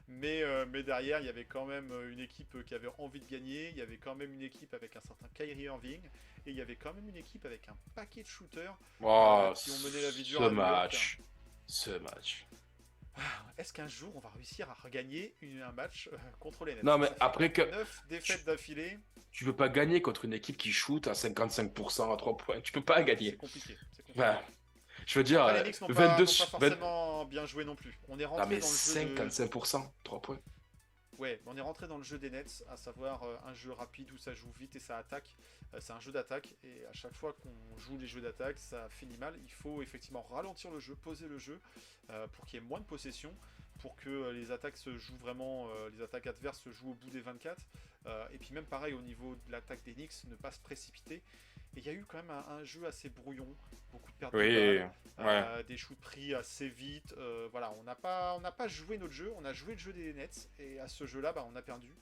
mais derrière, il y avait quand même une équipe qui avait envie de gagner, il y avait quand même une équipe avec un certain Kyrie Irving, et il y avait quand même une équipe avec un paquet de shooters Oh, qui ont mené la vie dure ce à New York. match. Ce match. Est-ce qu'un jour on va réussir à regagner un match contre les Nets? Non, mais Ça fait après que 9 défaites d'affilée, tu peux pas gagner contre une équipe qui shoot à 55% à 3 points. Tu peux pas c'est gagner. compliqué. C'est compliqué. Enfin, je veux dire, Après, les Knicks n'ont 22, pas forcément bien joué non plus. On est Non, rentré mais dans le jeu de... 55%, 3 points. Ouais, on est rentré dans le jeu des Nets, à savoir un jeu rapide où ça joue vite et ça attaque. C'est un jeu d'attaque, et à chaque fois qu'on joue les jeux d'attaque, ça finit mal. Il faut effectivement ralentir le jeu, poser le jeu, pour qu'il y ait moins de possession, pour que les attaques se jouent vraiment, les attaques adverses se jouent au bout des 24. Et puis même pareil au niveau de l'attaque des Knicks, ne pas se précipiter. Et il y a eu quand même un jeu assez brouillon, beaucoup de pertes de Oui, balles, ouais. des shoots pris assez vite. Voilà, on n'a pas joué notre jeu, on a joué le jeu des Nets, et à ce jeu-là, bah, on a perdu.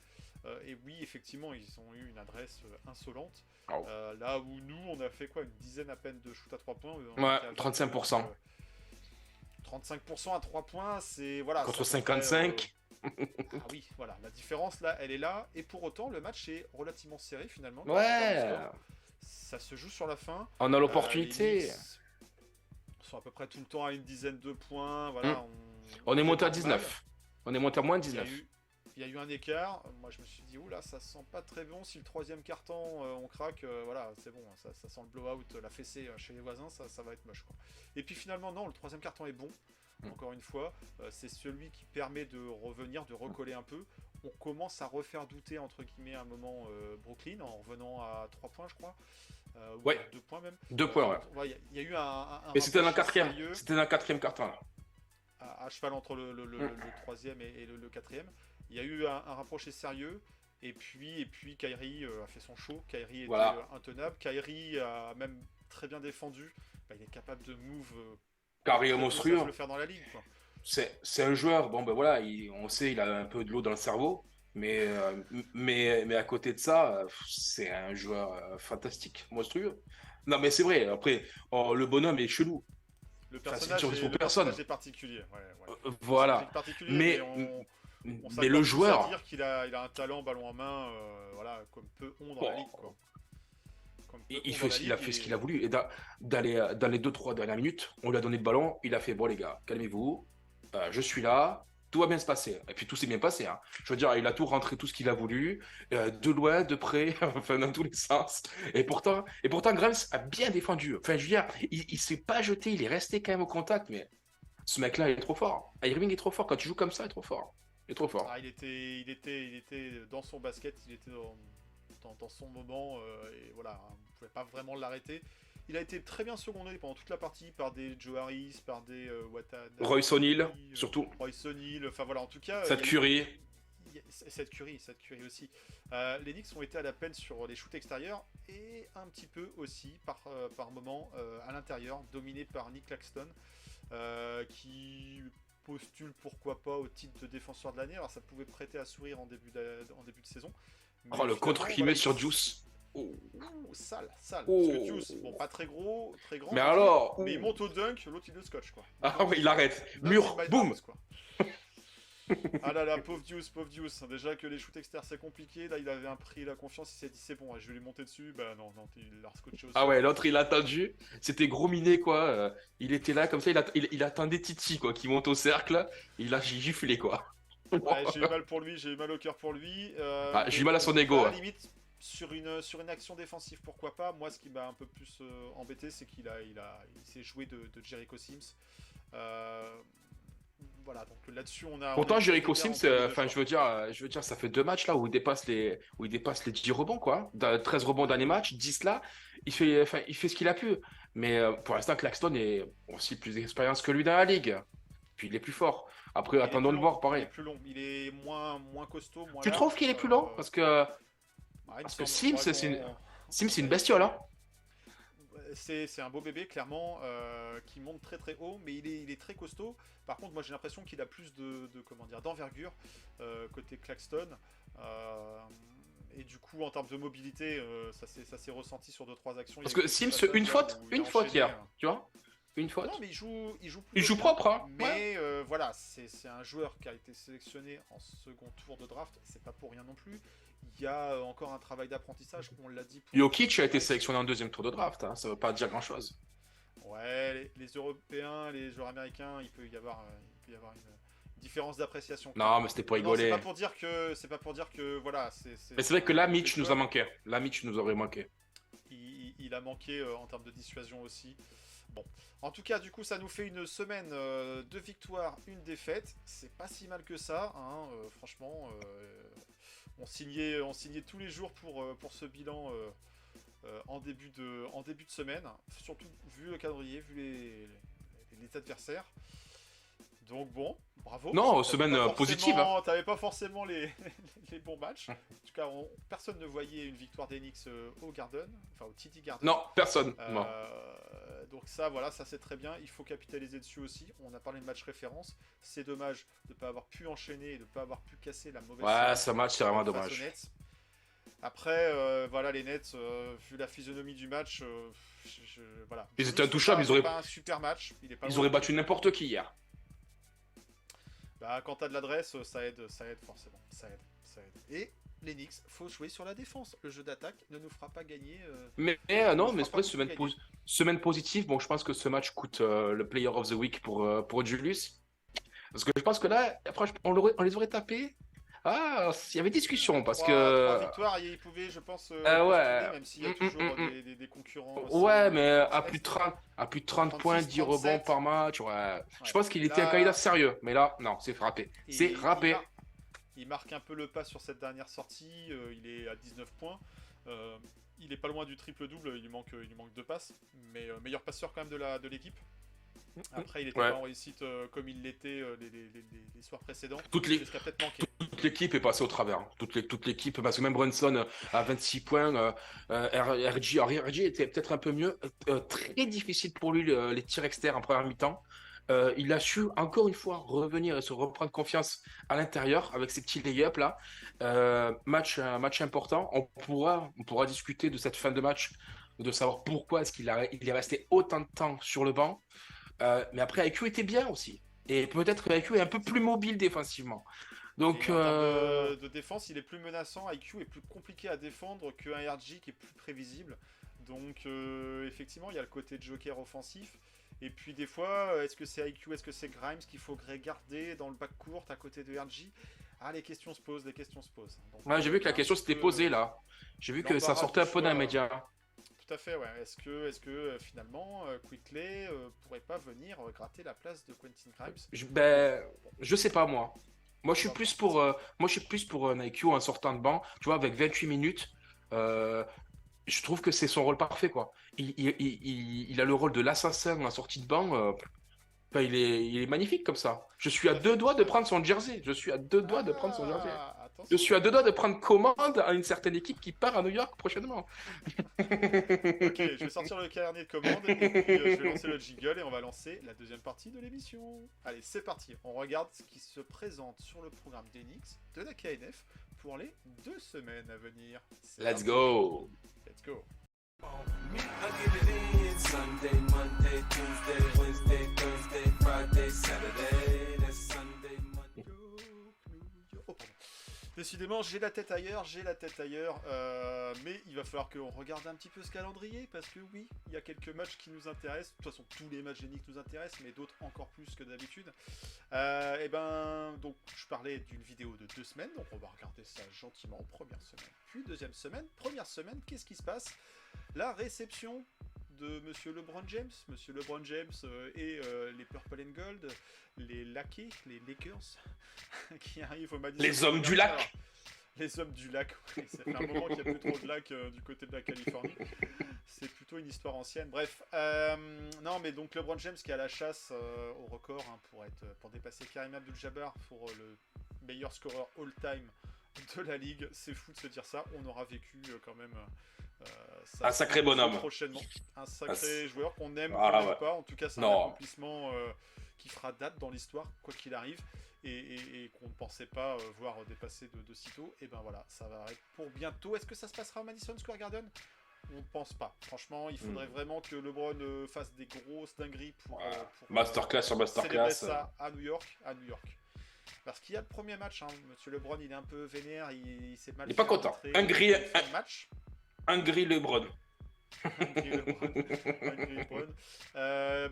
Et oui, effectivement, ils ont eu une adresse insolente. Oh. Là où nous, on a fait quoi, une dizaine à peine de shoot à 3 points. Ouais, 35%. 35% à 3 points, c'est voilà. Contre c'est à peu près, 55. ah oui, voilà, la différence là, elle est là. Et pour autant, le match est relativement serré finalement. Ouais. Ça se joue sur la fin. On a Les l'opportunité. Knicks sont à peu près tout le temps à une dizaine de points. Voilà, On est monté à fait pas mal. 19. On est monté à moins Il y a 19. il y a eu un écart. Moi, je me suis dit, oula, ça sent pas très bon. Si le troisième carton, on craque, voilà, c'est bon. Ça sent le blowout, la fessée chez les voisins, ça va être moche, quoi. Et puis finalement, non, le troisième carton est bon. Encore une fois, c'est celui qui permet de revenir, de recoller un peu. On commence à refaire douter, entre guillemets, à un moment Brooklyn, en revenant à 3 points, je crois. Ou Ouais. à 2 points même. 2 points, ouais. Il y a eu un Mais c'était dans le rapprochement quatrième. sérieux C'était dans le quatrième carton, là. à cheval entre le troisième et le quatrième. Il y a eu un rapproché sérieux. Et puis Kyrie a fait son show. Kyrie était Voilà. intenable. Kyrie a même très bien défendu. Bah, il est capable de move. Carré Très monstrueux. bon, ça, je le faire dans la ligue, quoi. C'est un joueur, bon ben voilà, on sait, il a un peu de l'eau dans le cerveau, mais à côté de ça, c'est un joueur fantastique, monstrueux. Non, mais c'est vrai, après, le bonhomme est chelou. Le Enfin, c'est personnage, sur le personne. personnage est particulier. Ouais. Voilà. C'est particulier, Mais, on mais s'accorde le tous joueur, à dire qu'il a un talent ballon en main, voilà, comme peu ont dans la bon, ligue, quoi. Comme peu il ont fait, dans la il a ligue, fait ce et- qu'il a voulu. Et dans les 2-3 dernières minutes, on lui a donné le ballon, il a fait, bon les gars, calmez-vous, je suis là, tout va bien se passer. Et puis tout s'est bien passé, hein. Je veux dire, il a tout rentré, tout ce qu'il a voulu, de loin, de près, enfin dans tous les sens. Et pourtant Grimes a bien défendu. Enfin, je veux dire, il s'est pas jeté, il est resté quand même au contact, mais ce mec-là, il est trop fort. Irving est trop fort. Quand tu joues comme ça, il est trop fort. Il est trop fort. Ah, il était dans son basket, il était dans son moment, et voilà, on ne pouvait pas vraiment l'arrêter. Il a été très bien secondé pendant toute la partie par des Joe Harris, par des Watanabe, Royce O'Neal, surtout. Royce O'Neal, enfin voilà, en tout cas. Cette Curry. Cette Curry aussi. Les Knicks ont été à la peine sur les shoots extérieurs et un petit peu aussi par moment à l'intérieur, dominé par Nick Claxton, qui postule pourquoi pas au titre de défenseur de l'année. Alors ça pouvait prêter à sourire en début de saison. Mais Oh, le finalement, contre qu'il voilà, met sur Juice. Oh. Ouh, sale. Oh. Parce que Juice, bon, pas très gros, très grand. Mais alors, mais il monte au dunk, l'autre il le scotch, quoi. Ah ouais, il arrête. Not Mur, in my boum. house, quoi. Ah là là, pauvre Deuce. Déjà que les shoots externes c'est compliqué, là il avait pris la confiance, il s'est dit c'est bon, je vais lui monter dessus. Bah non, il l'a scotché aussi. Ah ouais, l'autre il a attendu. C'était gros minet quoi. Il était là comme ça, il attendait Titi quoi, qui monte au cercle. Il a giflé quoi. Ouais, j'ai eu mal pour lui, j'ai eu mal au cœur pour lui. Ah, j'ai eu mal à son ego, À la ouais. limite, sur une action défensive, pourquoi pas. Moi, ce qui m'a un peu plus embêté, c'est qu'il s'est joué de Jericho Sims. Voilà, donc là-dessus, on a. Pourtant, on a Jericho bien Sims, entre les deux enfin, joueurs. je veux dire, ça fait 2 matchs là où il dépasse les 10 rebonds, quoi. 13 rebonds dans les matchs, 10 là. Il fait ce qu'il a pu. Mais pour l'instant, Claxton est aussi plus d'expérience que lui dans la ligue. Puis il est plus fort. Après, Il est attendons plus de long, voir, il est pareil. plus long, il est moins costaud, moins Tu large. trouves qu'il est plus long? Parce que Il me Sims, semble, Sims, c'est une ouais, bestiole, hein. c'est un beau bébé, clairement, qui monte très très haut, mais il est très costaud. Par contre, moi j'ai l'impression qu'il a plus comment dire, d'envergure côté Claxton. Et du coup, en termes de mobilité, ça s'est ressenti sur 2-3 actions. Parce Il y a eu que quelques Sims, passages une là faute, où il a une faute enchaîné, hier, tu vois? Une faute. Non, mais il joue Il plutôt joue bien, propre, hein. Ouais. mais voilà, c'est un joueur qui a été sélectionné en second tour de draft, c'est pas pour rien non plus. Il y a encore un travail d'apprentissage, on l'a dit. Jokic a été sélectionné en 2e tour de draft, hein. Ça veut pas dire grand-chose. Ouais, les Européens, les joueurs américains, il peut y avoir une différence d'appréciation. Non, mais c'était pour Non, rigoler. c'est pas pour dire que voilà, Mais c'est vrai que là, Mitch c'est nous a manqué. Là, Mitch nous aurait manqué. il a manqué en termes de dissuasion aussi. Bon, en tout cas, du coup, ça nous fait une semaine de victoires, une défaite. C'est pas si mal que ça, hein, franchement. On signait tous les jours pour ce bilan en début de semaine, surtout vu le calendrier, vu les adversaires. Donc bon, bravo. Non, T'avais semaine pas positive, forcément- T'avais pas forcément les bons matchs. En tout cas, personne ne voyait une victoire d'Enix au Garden, enfin au TD Garden. Non, personne. Non. Donc ça, voilà, ça c'est très bien. Il faut capitaliser dessus aussi. On a parlé de match référence. C'est dommage de ne pas avoir pu enchaîner et de ne pas avoir pu casser la mauvaise Ouais, série ce match, c'est vraiment face aux dommage. Nets. Après, voilà, les Nets, vu la physionomie du match, voilà. Ils Je étaient trouve intouchables, que c'est pas un super match. Il est pas Ils loin auraient de- battu n'importe qui hier. Bah, quand t'as de l'adresse, ça aide forcément. Ça aide. Et les Knicks, faut jouer sur la défense. Le jeu d'attaque ne nous fera pas gagner. Mais non, mais c'est vrai, semaine positive. Bon, je pense que ce match coûte le Player of the Week pour Julius. Parce que je pense que là, franchement, on les aurait tapés. Ah, il y avait discussion parce Trois que. victoires, il pouvait, je pense, Ouais. postuler, même s'il y a toujours des concurrents. aussi. Ouais, mais à plus de 30 points, 10 rebonds 37. par match. Ouais. Je pense qu'il était Là- un candidat sérieux. Mais là, non, c'est frappé. Et C'est râpé. il marque un peu le pas sur cette dernière sortie. Il est à 19 points. Il est pas loin du triple-double. Il lui manque 2 passes. Mais meilleur passeur quand même de l'équipe. Après, il était Ouais. pas en réussite comme il l'était les soirs précédents. Toutes les- C'est ce qui a peut-être manqué. Toute l'équipe est passée au travers. Toute l'équipe, parce que même Brunson à 26 points, RG était peut-être un peu mieux. Très difficile pour lui les tirs externes en première mi-temps. Il a su encore une fois revenir et se reprendre confiance à l'intérieur avec ses petits lay-ups là. Match important. On pourra discuter de cette fin de match, de savoir pourquoi est-ce il est resté autant de temps sur le banc. Mais après, IQ était bien aussi. Et peut-être que IQ est un peu plus mobile défensivement. Donc, Et en termes de défense, il est plus menaçant. IQ est plus compliqué à défendre qu'un RG qui est plus prévisible. Donc, effectivement, il y a le côté de joker offensif. Et puis, des fois, est-ce que c'est IQ, est-ce que c'est Grimes qu'il faudrait garder dans le backcourt à côté de RG? Ah, les questions se posent. Donc, ouais, j'ai vu que la un question petit s'était peu posée là. J'ai vu que ça l'embarras sortait du un peu dans les choix. médias. Tout à fait, ouais. Est-ce que finalement, Quickley pourrait pas venir gratter la place de Quentin Grimes? Je sais pas moi. Moi, je suis plus pour un IQ en sortant de banc. Tu vois, avec 28 minutes, je trouve que c'est son rôle parfait, quoi. Il a le rôle de l'assassin en sortie de banc. Enfin, il est magnifique comme ça. Je suis à 2 doigts de prendre son jersey. Je suis à 2 doigts de prendre son jersey. Attention. Je suis à 2 doigts de prendre commande à une certaine équipe qui part à New York prochainement. Ok, je vais sortir le carnet de commande et puis je vais lancer le jingle et on va lancer la deuxième partie de l'émission. Allez, c'est parti. On regarde ce qui se présente sur le programme d'Enix de la KNF pour les 2 semaines à venir. C'est Let's parti. go. Let's go. I get it in Sunday, Monday, Tuesday, Wednesday, Thursday, Friday, Saturday. That's Sunday, Monday. Oh, pardon. Décidément, j'ai la tête ailleurs, mais il va falloir qu'on regarde un petit peu ce calendrier, parce que oui, il y a quelques matchs qui nous intéressent, de toute façon tous les matchs Genix nous intéressent, mais d'autres encore plus que d'habitude. Et ben, donc je parlais d'une vidéo de 2 semaines, donc on va regarder ça gentiment, première semaine, puis deuxième semaine. Première semaine, qu'est-ce qui se passe? La réception de Monsieur LeBron James. Monsieur LeBron James et les Purple and Gold, les Lakers, qui arrivent au Madison. Les hommes du lac. Les hommes du lac, oui. Ça fait un moment qu'il n'y a plus trop de lac du côté de la Californie. C'est plutôt une histoire ancienne. Bref, non, mais donc LeBron James qui est à la chasse au record pour dépasser Kareem Abdul-Jabbar pour le meilleur scoreur all-time de la ligue. C'est fou de se dire ça. On aura vécu quand même ça un sacré bonhomme. Prochainement. Un sacré joueur qu'on aime ou pas. En tout cas, c'est un accomplissement qui fera date dans l'histoire, quoi qu'il arrive. Et qu'on ne pensait pas voir dépasser de sitôt. Et ben voilà, ça va être pour bientôt. Est-ce que ça se passera au Madison Square Garden? On ne pense pas. Franchement, il faudrait vraiment que LeBron fasse des grosses dingueries pour masterclass sur masterclass. Ça à New York. Parce qu'il y a le premier match, hein. Monsieur LeBron, il est un peu vénère, il s'est mal. Il est pas content. Un gris LeBron.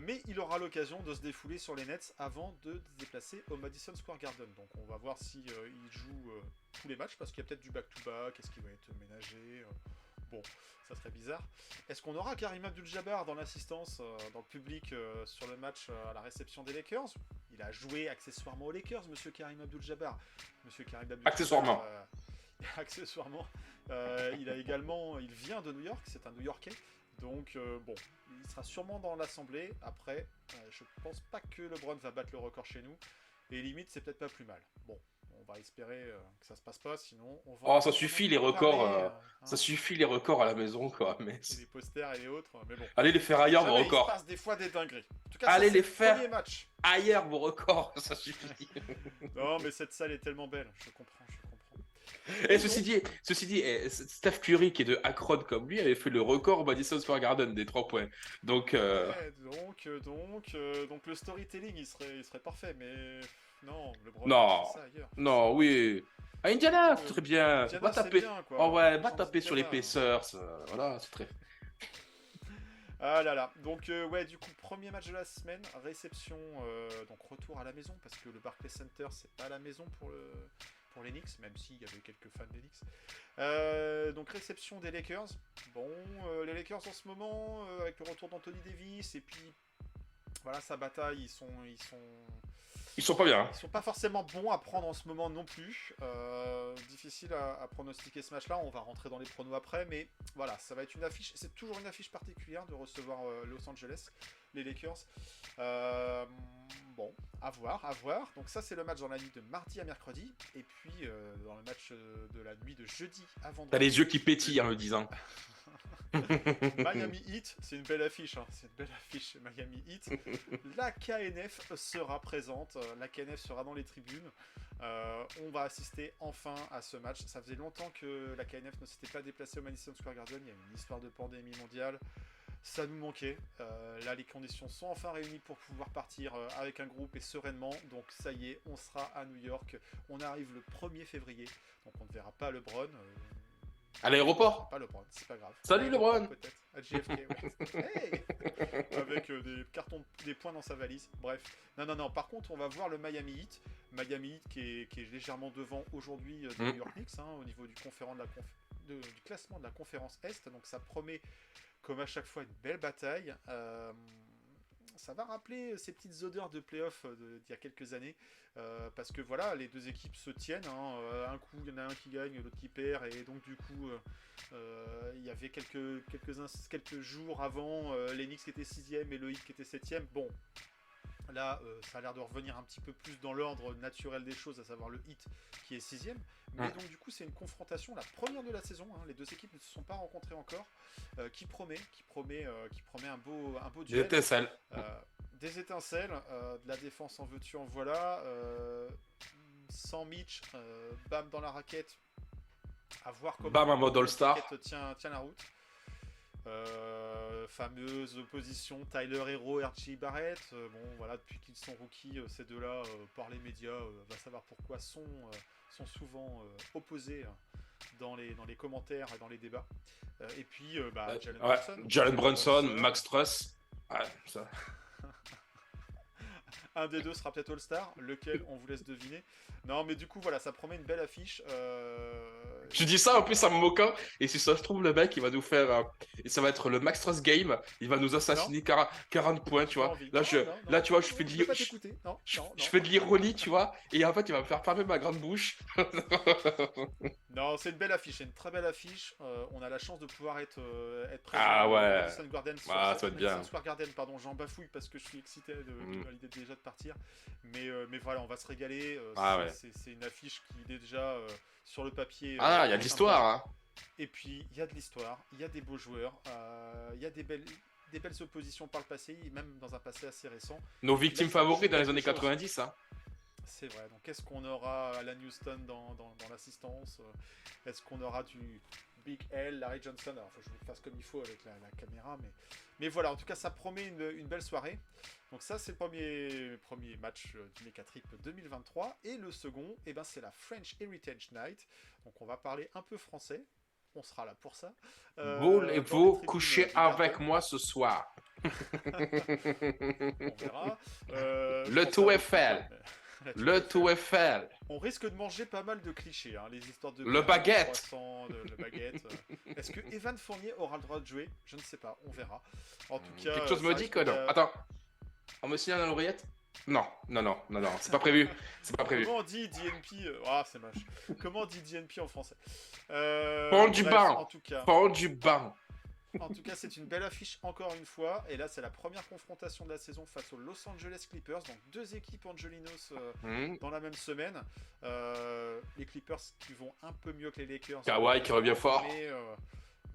Mais il aura l'occasion de se défouler sur les Nets avant de se déplacer au Madison Square Garden. Donc on va voir si il joue tous les matchs, parce qu'il y a peut-être du back-to-back, est-ce qu'il va être ménagé bon, ça serait bizarre. Est-ce qu'on aura Kareem Abdul-Jabbar dans l'assistance, dans le public, sur le match à la réception des Lakers? Il a joué accessoirement aux Lakers, monsieur Kareem Abdul-Jabbar. Accessoirement. Accessoirement. Il vient de New York, c'est un New-Yorkais. Donc, bon, il sera sûrement dans l'assemblée. Après, je pense pas que LeBron va battre le record chez nous. Et limite, c'est peut-être pas plus mal. Bon, on va espérer que ça se passe pas, sinon on va... Oh, ça suffit les records, ça suffit les records à la maison, quoi. Mais... Et les posters et les autres, mais bon. Allez les faire ailleurs, vos records. Il se passe des fois des dingueries. En tout cas, allez ça, les faire match. ailleurs, vos records, ça suffit. Non, mais cette salle est tellement belle, je comprends. Et ceci dit, Steph Curry, qui est de Akron comme lui, avait fait le record au Madison Square Garden des 3 points. Donc, donc le storytelling, il serait parfait, mais non, LeBron, non, ça ailleurs. Non, oui. À Indiana, c'est très bien. Indiana, va taper. Bien, quoi. Oh ouais, va taper sur les Pacers. Voilà, c'est très. Ah là là. Donc ouais, du coup, premier match de la semaine, réception, donc retour à la maison, parce que le Barclays Center, c'est pas la maison pour les Knicks, même s'il y avait quelques fans des Knicks. Donc réception des Lakers. Bon, les Lakers en ce moment, avec le retour d'Anthony Davis, et puis voilà, sa bataille, ils sont pas bien. Ils sont pas forcément bons à prendre en ce moment non plus. Difficile à pronostiquer ce match-là. On va rentrer dans les pronos après, mais voilà, ça va être une affiche. C'est toujours une affiche particulière de recevoir Los Angeles, les Lakers. Bon, à voir. Donc ça, c'est le match dans la nuit de mardi à mercredi, et puis dans le match de la nuit de jeudi à vendredi. T'as les yeux qui pétillent en le disant. Miami Heat, c'est une belle affiche, Miami Heat. La KNF sera présente, la KNF sera dans les tribunes. On va assister enfin à ce match. Ça faisait longtemps que la KNF ne s'était pas déplacée au Madison Square Garden. Il y a une histoire de pandémie mondiale. Ça nous manquait. Là, les conditions sont enfin réunies pour pouvoir partir avec un groupe et sereinement. Donc ça y est, on sera à New York. On arrive le 1er février. Donc on ne verra pas LeBron. À l'aéroport. Pas LeBron, c'est pas grave. Salut LeBron. Peut-être. À JFK, ouais. Hey avec des points dans sa valise. Bref. Non. Par contre, on va voir le Miami Heat. Miami Heat qui est légèrement devant aujourd'hui de New York Knicks, au niveau du classement de la conférence Est. Donc ça promet, comme à chaque fois, une belle bataille. Ça va rappeler ces petites odeurs de play-off d'il y a quelques années. Parce que voilà, les deux équipes se tiennent. Un coup, il y en a un qui gagne, l'autre qui perd. Et donc, du coup, il y avait quelques jours avant, les Knicks qui étaient 6e et le Heat qui était 7e. Bon, là, ça a l'air de revenir un petit peu plus dans l'ordre naturel des choses, à savoir le Heat qui est 6e. Mais donc, du coup, c'est une confrontation, la première de la saison. Les deux équipes ne se sont pas rencontrées encore. Qui promet un beau duel. Des étincelles, de la défense en veux-tu en voilà, sans Mitch, Bam dans la raquette, à voir comment Bam en mode All-Star tient la route. Fameuse opposition Tyler Hero, R.J. Barrett. Bon, voilà, depuis qu'ils sont rookies, ces deux-là, par les médias, va savoir pourquoi, sont souvent opposés dans les commentaires et dans les débats. Et puis, Jalen Ouais, Brunson. Jalen Brunson, Max Truss. Ouais, ça. Un des deux sera peut-être All-Star, lequel on vous laisse deviner. Non, mais du coup, voilà, ça promet une belle affiche. Je dis ça en plus en me moquant, et si ça se trouve, le mec, il va nous faire. Et ça va être le Max Truss game, il va nous assassiner 40 points, tu J'ai pas vois. envie. Là, Non, non, là non, tu vois, non, je fais de je vais pas t'écouter. Non, non, je non. fais de l'ironie, tu vois, et en fait, il va me faire fermer ma grande bouche. Non, c'est une belle affiche, c'est une très belle affiche. On a la chance de pouvoir être présent Ah au ouais. Madison Garden sur Ah, cette- ça va être bien. Madison Square Garden, pardon, j'en bafouille parce que je suis excité à l'idée déjà de partir. Mais voilà, on va se régaler. Ah ouais. C'est une affiche qui est déjà sur le papier. Ah, il y a de l'histoire, hein. Et puis, il y a de l'histoire, il y a des beaux joueurs, il y a des belles oppositions par le passé, même dans un passé assez récent. Nos victimes Là, ça favoris joue dans les quelque années chose. 90, hein. C'est vrai. Donc, est-ce qu'on aura Alan Houston dans l'assistance? Est-ce qu'on aura du Big L, Larry Johnson? Alors, faut que je le fasse comme il faut avec la caméra. Mais voilà, en tout cas, ça promet une belle soirée. Donc ça, c'est le premier match du Mecha Trip 2023. Et le second, eh ben, c'est la French Heritage Night. Donc, on va parler un peu français. On sera là pour ça. Voulez-vous coucher avec moi ce soir? On verra. Le tout est fait. Le tout est fait. On risque de manger pas mal de clichés, hein, les histoires de Le baguette. croissant, le baguette. Est-ce que Evan Fournier aura le droit de jouer? Je ne sais pas, on verra. En tout cas, Quelque chose ça me dit risque que non. de- Attends, on me signale à l'oreillette? Non, c'est pas prévu. C'est pas prévu. Comment on dit DNP? C'est moche. Comment on dit DNP en français? Prends du Bref, banc. En tout cas, Prends du banc. c'est une belle affiche encore une fois. Et là, c'est la première confrontation de la saison face aux Los Angeles Clippers. Donc, deux équipes Angelinos dans la même semaine. Les Clippers qui vont un peu mieux que les Lakers. Kawhi qui revient fort.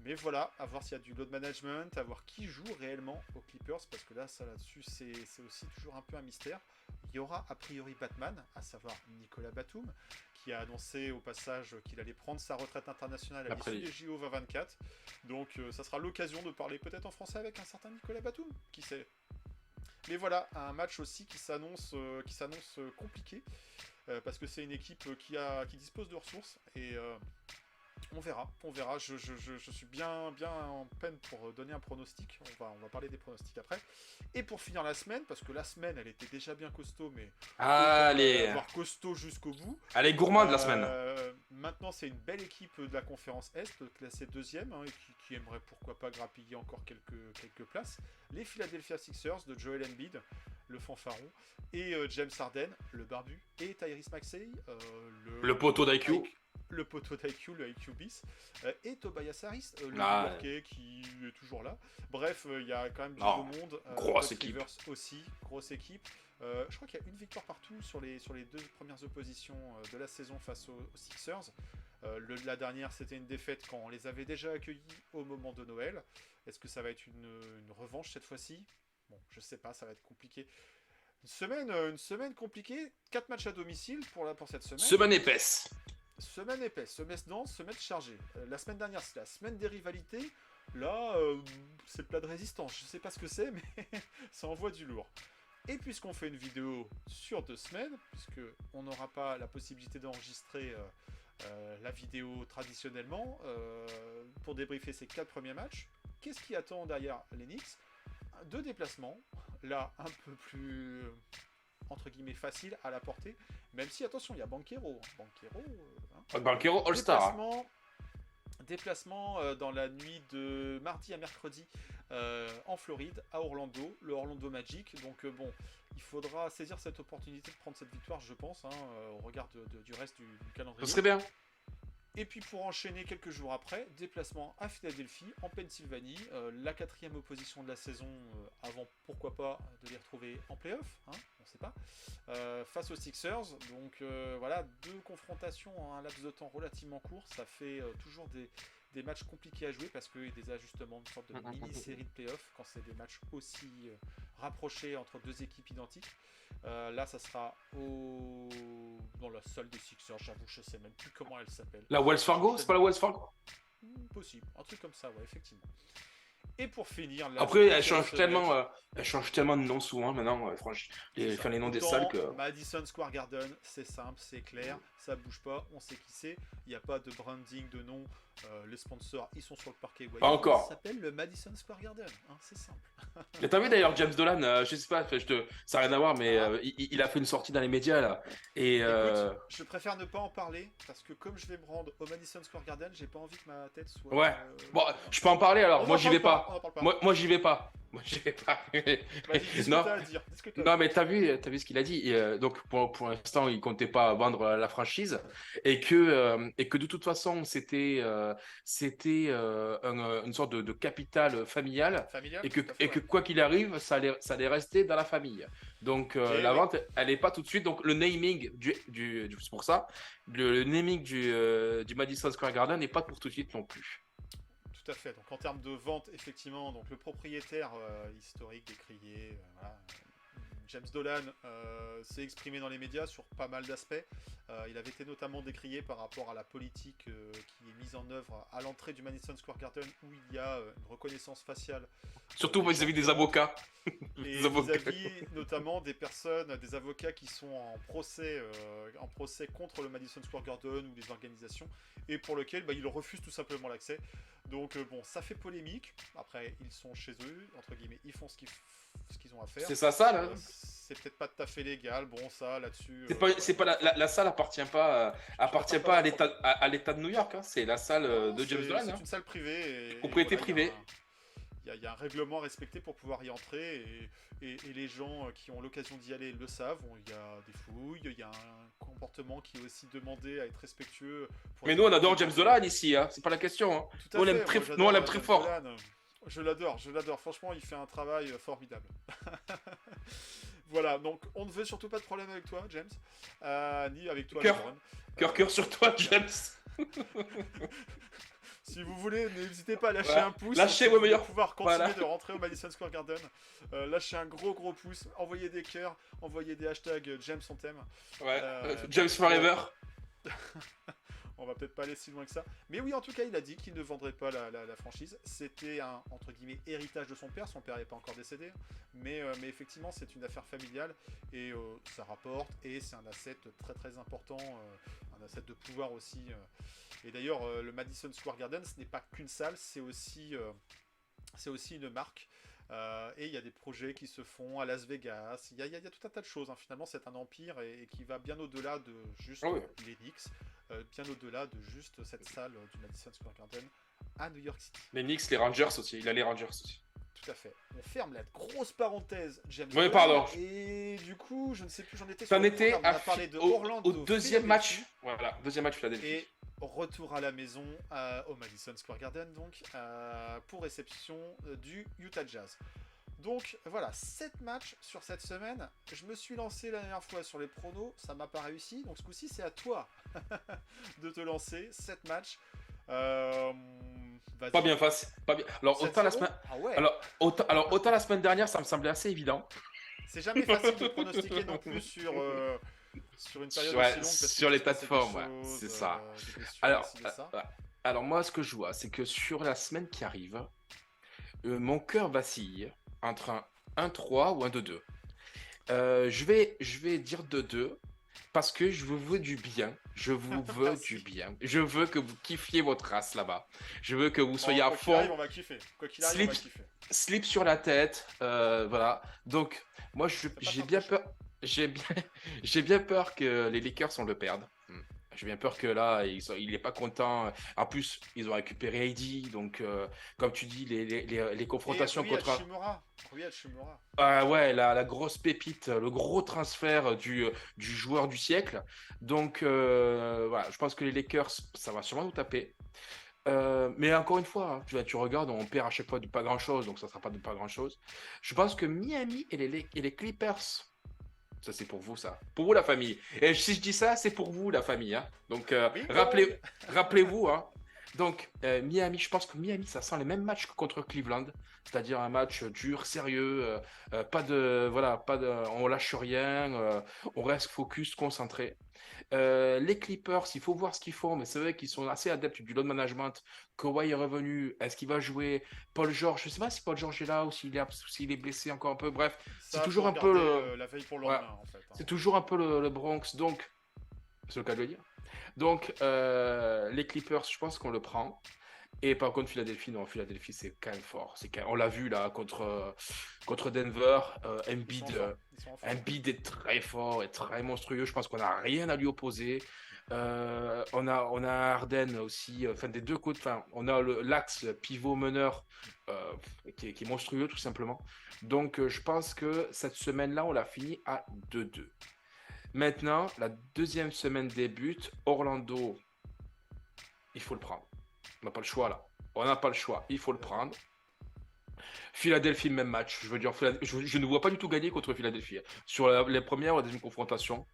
Mais voilà, à voir s'il y a du load management, à voir qui joue réellement aux Clippers, parce que là, ça là-dessus, c'est aussi toujours un peu un mystère. Il y aura a priori Batman, à savoir Nicolas Batum, qui a annoncé au passage qu'il allait prendre sa retraite internationale à Après l'issue des JO 2024. Donc ça sera l'occasion de parler peut-être en français avec un certain Nicolas Batum, qui sait. Mais voilà, un match aussi qui s'annonce compliqué, parce que c'est une équipe qui dispose de ressources, et on verra. Je suis bien en peine pour donner un pronostic. On va parler des pronostics après. Et pour finir la semaine, parce que la semaine, elle était déjà bien costaud, mais Allez, avoir costaud jusqu'au bout. allez, gourmand de la semaine. Maintenant, c'est une belle équipe de la conférence Est, classée deuxième, hein, et qui aimerait pourquoi pas grappiller encore quelques places. Les Philadelphia Sixers de Joel Embiid, le fanfaron, et James Harden, le barbu, et Tyrese Maxey, Le poteau d'IQ. le poteau d'IQ, le IQ bis, et Tobias Harris, le Ah, New-Yorkais qui est toujours là. Bref, il y a quand même du Non, beau monde. grosse Doc équipe. Rivers aussi, grosse équipe. Je crois qu'il y a une victoire partout sur les deux premières oppositions de la saison face aux Sixers. La dernière, c'était une défaite quand on les avait déjà accueillis au moment de Noël. Est-ce que ça va être une revanche cette fois-ci? Bon, je sais pas, ça va être compliqué. Une semaine compliquée, 4 matchs à domicile pour cette semaine. Semaine épaisse. Semaine épaisse, semaine dense, semaine chargée. La semaine dernière, c'est la semaine des rivalités. Là, c'est le plat de résistance. Je sais pas ce que c'est, mais ça envoie du lourd. Et puisqu'on fait une vidéo sur 2 semaines, puisqu'on n'aura pas la possibilité d'enregistrer la vidéo traditionnellement, pour débriefer ces 4 premiers matchs, qu'est-ce qui attend derrière les Knicks? 2 déplacements, là un peu plus entre guillemets facile à la portée, même si attention, il y a Banchero. Banchero All-Star. Déplacement dans la nuit de mardi à mercredi en Floride, à Orlando, le Orlando Magic. Donc bon, il faudra saisir cette opportunité de prendre cette victoire, je pense, au regard du reste du calendrier. Ce serait bien. Et puis pour enchaîner quelques jours après, déplacement à Philadelphie, en Pennsylvanie, la 4e opposition de la saison, avant pourquoi pas de les retrouver en playoff, hein, on ne sait pas, face aux Sixers. Donc voilà, 2 confrontations en un laps de temps relativement court, ça fait toujours des matchs compliqués à jouer parce qu'il y a des ajustements, une sorte de mini-série de playoff quand c'est des matchs aussi rapprochés entre 2 équipes identiques. Là, ça sera dans la salle des Sixers, j'avoue, je sais même plus comment elle s'appelle. La Wells Fargo? C'est pas la Wells Fargo? Possible, un truc comme ça, ouais, effectivement. Et pour finir, la Après, deuxième semaine, elle change tellement de nom souvent maintenant, franchement. Les noms des autant salles que. Madison Square Garden, c'est simple, c'est clair, ça bouge pas, on sait qui c'est. Il n'y a pas de branding, de nom. Les sponsors, ils sont sur le parquet. Pas encore. Ça s'appelle le Madison Square Garden, hein, c'est simple. Et t'as vu d'ailleurs James Dolan, je sais pas, ça n'a rien à voir, mais il a fait une sortie dans les médias là. Et Écoute, je préfère ne pas en parler parce que comme je vais me rendre au Madison Square Garden, j'ai pas envie que ma tête soit. ouais. Bon, je peux en parler alors. On Moi en j'y parle vais pas, pas. on en parle pas. Moi j'y vais pas. Moi j'y vais pas. Vas-y, dis ce que Non. t'as à dire. Dis ce que t'as à Non, dire. mais t'as vu ce qu'il a dit. Donc, pour l'instant, il comptait pas vendre la franchise et que de toute façon, c'était une sorte de capital familial Familial, et que, tout à fait, et que ouais. quoi qu'il arrive, ça allait rester dans la famille. Donc, Et la oui. vente, elle n'est pas tout de suite. Donc, le naming c'est pour ça, le naming du Madison Square Garden n'est pas pour tout de suite non plus. Tout à fait. Donc en termes de vente, effectivement, donc le propriétaire historique décrié, voilà, James Dolan s'est exprimé dans les médias sur pas mal d'aspects. Il avait été notamment décrié par rapport à la politique qui est mise en œuvre à l'entrée du Madison Square Garden où il y a une reconnaissance faciale. Surtout vis-à-vis des avocats. Et Des avocats. vis-à-vis notamment des personnes, des avocats qui sont en procès contre le Madison Square Garden ou les organisations, et pour lequel ils refusent tout simplement l'accès. Donc bon, ça fait polémique. Après, ils sont chez eux, entre guillemets, ils font ce qu'ils ont à faire. C'est sa salle. Hein. C'est peut-être pas tout à fait légal. Bon, ça, là-dessus. C'est pas la salle appartient pas à l'État de New York. Hein. C'est la salle de James Dolan. C'est hein. une salle privée. Propriété privée. Il y a un règlement à respecter pour pouvoir y entrer et les gens qui ont l'occasion d'y aller le savent. Il y a des fouilles, il y a un comportement qui est aussi demandé à être respectueux. Mais nous on adore James Dolan ici, hein. C'est pas la question. Hein. Tout à Nous on fait, l'aime très, moi, nous, on l'aime j'adore très James fort. Dolan. Je l'adore. Franchement, il fait un travail formidable. Voilà, donc on ne veut surtout pas de problème avec toi, James, ni avec toi, Cœur. Lauren. Cœur sur toi, James. Si vous voulez, n'hésitez pas à lâcher Voilà. un pouce. Lâchez, pour ouais, meilleur. pouvoir continuer Voilà. de rentrer au Madison Square Garden. Lâchez un gros pouce, envoyez des cœurs, envoyez des hashtags James on t'aime. Ouais. James Forever. On va peut-être pas aller si loin que ça. Mais oui, en tout cas, il a dit qu'il ne vendrait pas la franchise. C'était un, entre guillemets, héritage de son père. Son père n'est pas encore décédé. Mais effectivement, c'est une affaire familiale. Et ça rapporte. Et c'est un asset très très important. Un asset de pouvoir aussi. Et d'ailleurs, le Madison Square Garden, ce n'est pas qu'une salle. C'est aussi une marque. Et il y a des projets qui se font à Las Vegas. Il y a tout un tas de choses. Hein. Finalement, c'est un empire et qui va bien au-delà de juste les Knicks. Bien au-delà de juste cette salle du Madison Square Garden à New York City. Les Knicks, les Rangers aussi. Il a les Rangers aussi. Tout à fait. On ferme la grosse parenthèse, James. Oui, Bond, pardon. Et du coup, je ne sais plus, j'en étais T'en le étais programme. On a parlé de Orlando, au deuxième match. Philadelphie. Voilà, deuxième match Philadelphie. Et retour à la maison au Madison Square Garden, donc, pour réception du Utah Jazz. Donc voilà, 7 matchs sur cette semaine. Je me suis lancé la dernière fois sur les pronos, ça m'a pas réussi. Donc ce coup-ci, c'est à toi de te lancer. 7 matchs. Vas-y. Pas bien facile. Pas bien. Alors, 7-0? autant la semaine... Ah ouais. autant la semaine dernière, ça me semblait assez évident. C'est jamais facile de pronostiquer non plus sur une période Ouais, aussi longue. Parce sur que les tu sais, plateformes, des ouais, choses, c'est ça. des blessures, Alors, ci, de ça. alors, moi, ce que je vois, c'est que sur la semaine qui arrive, mon cœur vacille entre un 1-3 ou un 2-2. Je vais dire 2-2 parce que je vous veux du bien. Je vous veux Merci. du bien. Je veux que vous kiffiez votre race là-bas. Je veux que vous Bon, soyez à quoi qu'il fond. arrive, on va kiffer. Quoi qu'il arrive, on va kiffer. Slip sur la tête, voilà. Donc, moi, j'ai pas bien s'empêcher. peur. J'ai bien peur que les Lakers on le perde. J'ai bien peur que là, il est pas content. En plus, ils ont récupéré AD, donc comme tu dis, les confrontations Et Rui contre. Hachimura. Ah ouais, la grosse pépite, le gros transfert du joueur du siècle. Donc voilà, je pense que les Lakers, ça va sûrement nous taper. Mais encore une fois, hein, tu regardes, on perd à chaque fois de pas grand-chose, donc ça sera pas de pas grand-chose. Je pense que Miami et les Clippers, ça c'est pour vous ça, pour vous la famille. Et si je dis ça, c'est pour vous la famille. Hein. Donc Bingo. rappelez-vous. Hein. Donc Miami, je pense que Miami, ça sent les mêmes matchs que contre Cleveland, c'est-à-dire un match dur, sérieux, on lâche rien, on reste focus, concentré. Les Clippers, il faut voir ce qu'ils font, mais c'est vrai qu'ils sont assez adeptes du load management. Kawhi est revenu, est-ce qu'il va jouer? Paul George, je ne sais pas si Paul George est là ou s'il est blessé encore un peu. Bref, c'est Ça, faut toujours un peu regarder la veille pour le ouais, lendemain, en fait. Hein. c'est toujours un peu le Bronx, donc c'est le cas de le dire. Donc les Clippers, je pense qu'on le prend. Et par contre, Philadelphie, non, Philadelphie, c'est quand même fort. On l'a vu là contre Denver. Ils sont en forme. Ils sont en forme. Embiid est très fort et très monstrueux. Je pense qu'on n'a rien à lui opposer. On a Harden aussi, enfin des deux côtés. Enfin, on a l'axe pivot meneur qui est monstrueux tout simplement. Donc, je pense que cette semaine-là, on l'a fini à 2-2. Maintenant, la deuxième semaine débute. Orlando, il faut le prendre. On n'a pas le choix là. On n'a pas le choix. Il faut le prendre. Philadelphie, même match. Je veux dire, je ne vois pas du tout gagner contre Philadelphie sur les premières ou la deuxième confrontation.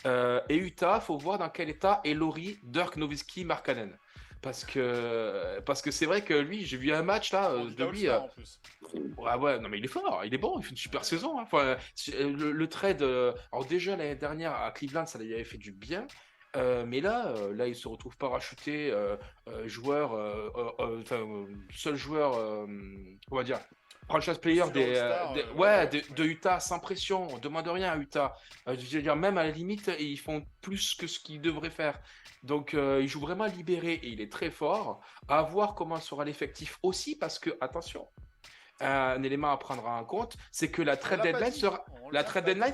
Et Utah, il faut voir dans quel état est Laurie, Dirk Nowitzki, Markkanen. Parce que c'est vrai que lui, j'ai vu un match là de lui. En plus. Ouais, non mais il est fort, il est bon, il fait une super saison. Hein. Enfin, le trade, alors déjà l'année dernière à Cleveland, ça lui avait fait du bien. Mais là, il se retrouve parachuté joueur, seul joueur, on va dire, franchise player de Utah sans pression. On demande rien à Utah. Je veux dire, même à la limite, ils font plus que ce qu'ils devraient faire. Donc, il joue vraiment libéré et il est très fort. À voir comment sera l'effectif aussi, parce que, attention, un élément à prendre en compte, c'est que la trade deadline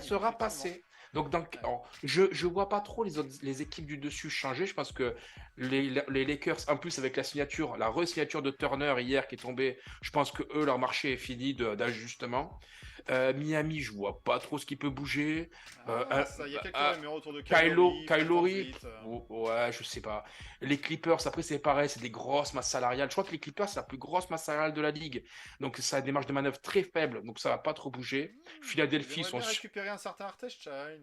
sera passée. Donc, je ne vois pas trop les équipes du dessus changer. Je pense que les Lakers, en plus avec la re-signature de Turner hier qui est tombée, je pense que eux, leur marché est fini d'ajustement. Miami, je vois pas trop ce qui peut bouger. Il y a quelques rumeurs autour de Kyle Lowry. Ouais, je sais pas. Les Clippers, après, c'est pareil, c'est des grosses masses salariales. Je crois que les Clippers, c'est la plus grosse masse salariale de la ligue. Donc, ça a des marges de manœuvre très faibles. Donc, ça va pas trop bouger. Philadelphie sont récupérer un certain Hartenstein.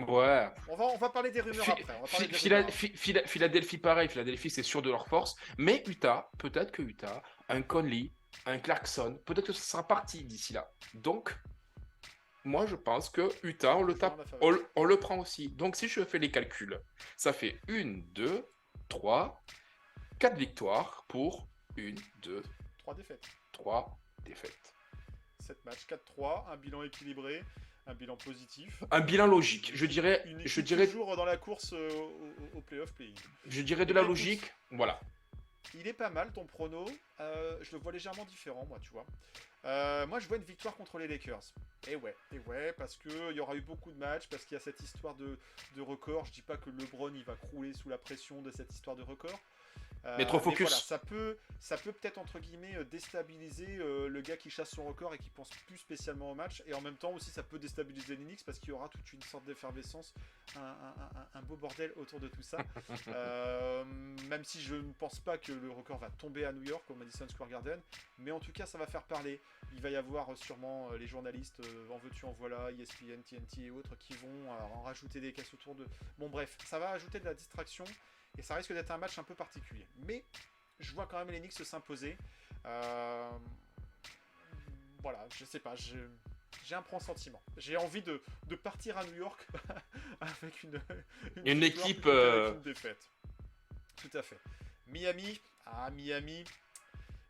Ouais. On va parler des rumeurs après. Philadelphie, pareil. Philadelphie, c'est sûr de leur force. Mais Utah, peut-être que Utah, un Conley, un Clarkson, peut-être que ça sera parti d'ici là. Donc, moi, je pense que Utah, on le prend aussi. Donc, si je fais les calculs, ça fait 1, 2, 3, 4 victoires pour 1, 2, 3 défaites. 7 matchs, 4-3, un bilan équilibré, un bilan positif. Un bilan logique, je dirais. Toujours dans la course au playoff play-in. Je dirais de la logique, voilà. Il est pas mal ton prono, je le vois légèrement différent moi tu vois. Moi je vois une victoire contre les Lakers. Et ouais, parce qu'il y aura eu beaucoup de matchs, parce qu'il y a cette histoire de record. Je dis pas que LeBron il va crouler sous la pression de cette histoire de record. Mais trop focus. Voilà, ça peut peut-être entre guillemets déstabiliser le gars qui chasse son record et qui pense plus spécialement au match. Et en même temps aussi ça peut déstabiliser les Knicks parce qu'il y aura toute une sorte d'effervescence, un beau bordel autour de tout ça. Même si je ne pense pas que le record va tomber à New York au Madison Square Garden, mais en tout cas ça va faire parler. Il va y avoir sûrement les journalistes en veux-tu en voilà, ESPN, TNT et autres qui vont en rajouter des caisses autour de... Bon bref, ça va ajouter de la distraction. Et ça risque d'être un match un peu particulier. Mais je vois quand même les Knicks s'imposer. Voilà, je sais pas. J'ai un pressentiment. J'ai envie de partir à New York avec une équipe. Avec une défaite. Tout à fait. Miami.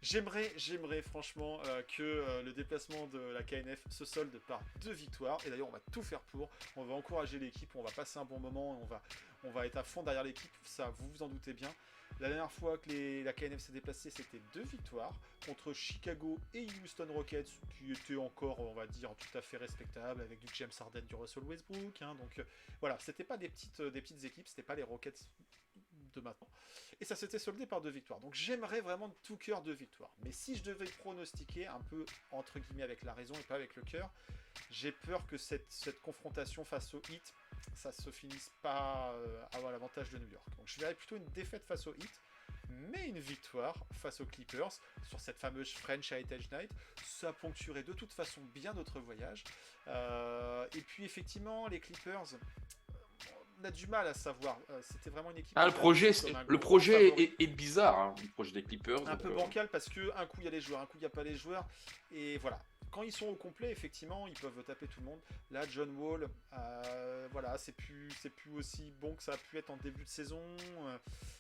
J'aimerais franchement que le déplacement de la KNF se solde par 2 victoires. Et d'ailleurs, on va tout faire pour. On va encourager l'équipe. On va passer un bon moment. On va être à fond derrière l'équipe, ça vous vous en doutez bien. La dernière fois que la KNF s'est déplacée, c'était 2 victoires contre Chicago et Houston Rockets, qui étaient encore, on va dire, tout à fait respectables, avec du James Harden, du Russell Westbrook. Hein, donc voilà, c'était pas des petites équipes, c'était pas les Rockets de maintenant. Et ça s'était soldé par 2 victoires. Donc j'aimerais vraiment de tout cœur 2 victoires. Mais si je devais pronostiquer, un peu entre guillemets avec la raison et pas avec le cœur, j'ai peur que cette confrontation face au Heat, ça se finisse pas à l'avantage de New York. Donc je verrais plutôt une défaite face au Heat, mais une victoire face aux Clippers sur cette fameuse French Heritage Night. Ça ponctuerait de toute façon bien notre voyage. Et puis effectivement, les Clippers, on a du mal à savoir. C'était vraiment une équipe. Le projet est bizarre, hein, le projet des Clippers. Un peu bancal parce que un coup il y a les joueurs, un coup il n'y a pas les joueurs. Et voilà. quand ils sont au complet, effectivement, ils peuvent taper tout le monde. Là, John Wall, voilà, c'est plus aussi bon que ça a pu être en début de saison.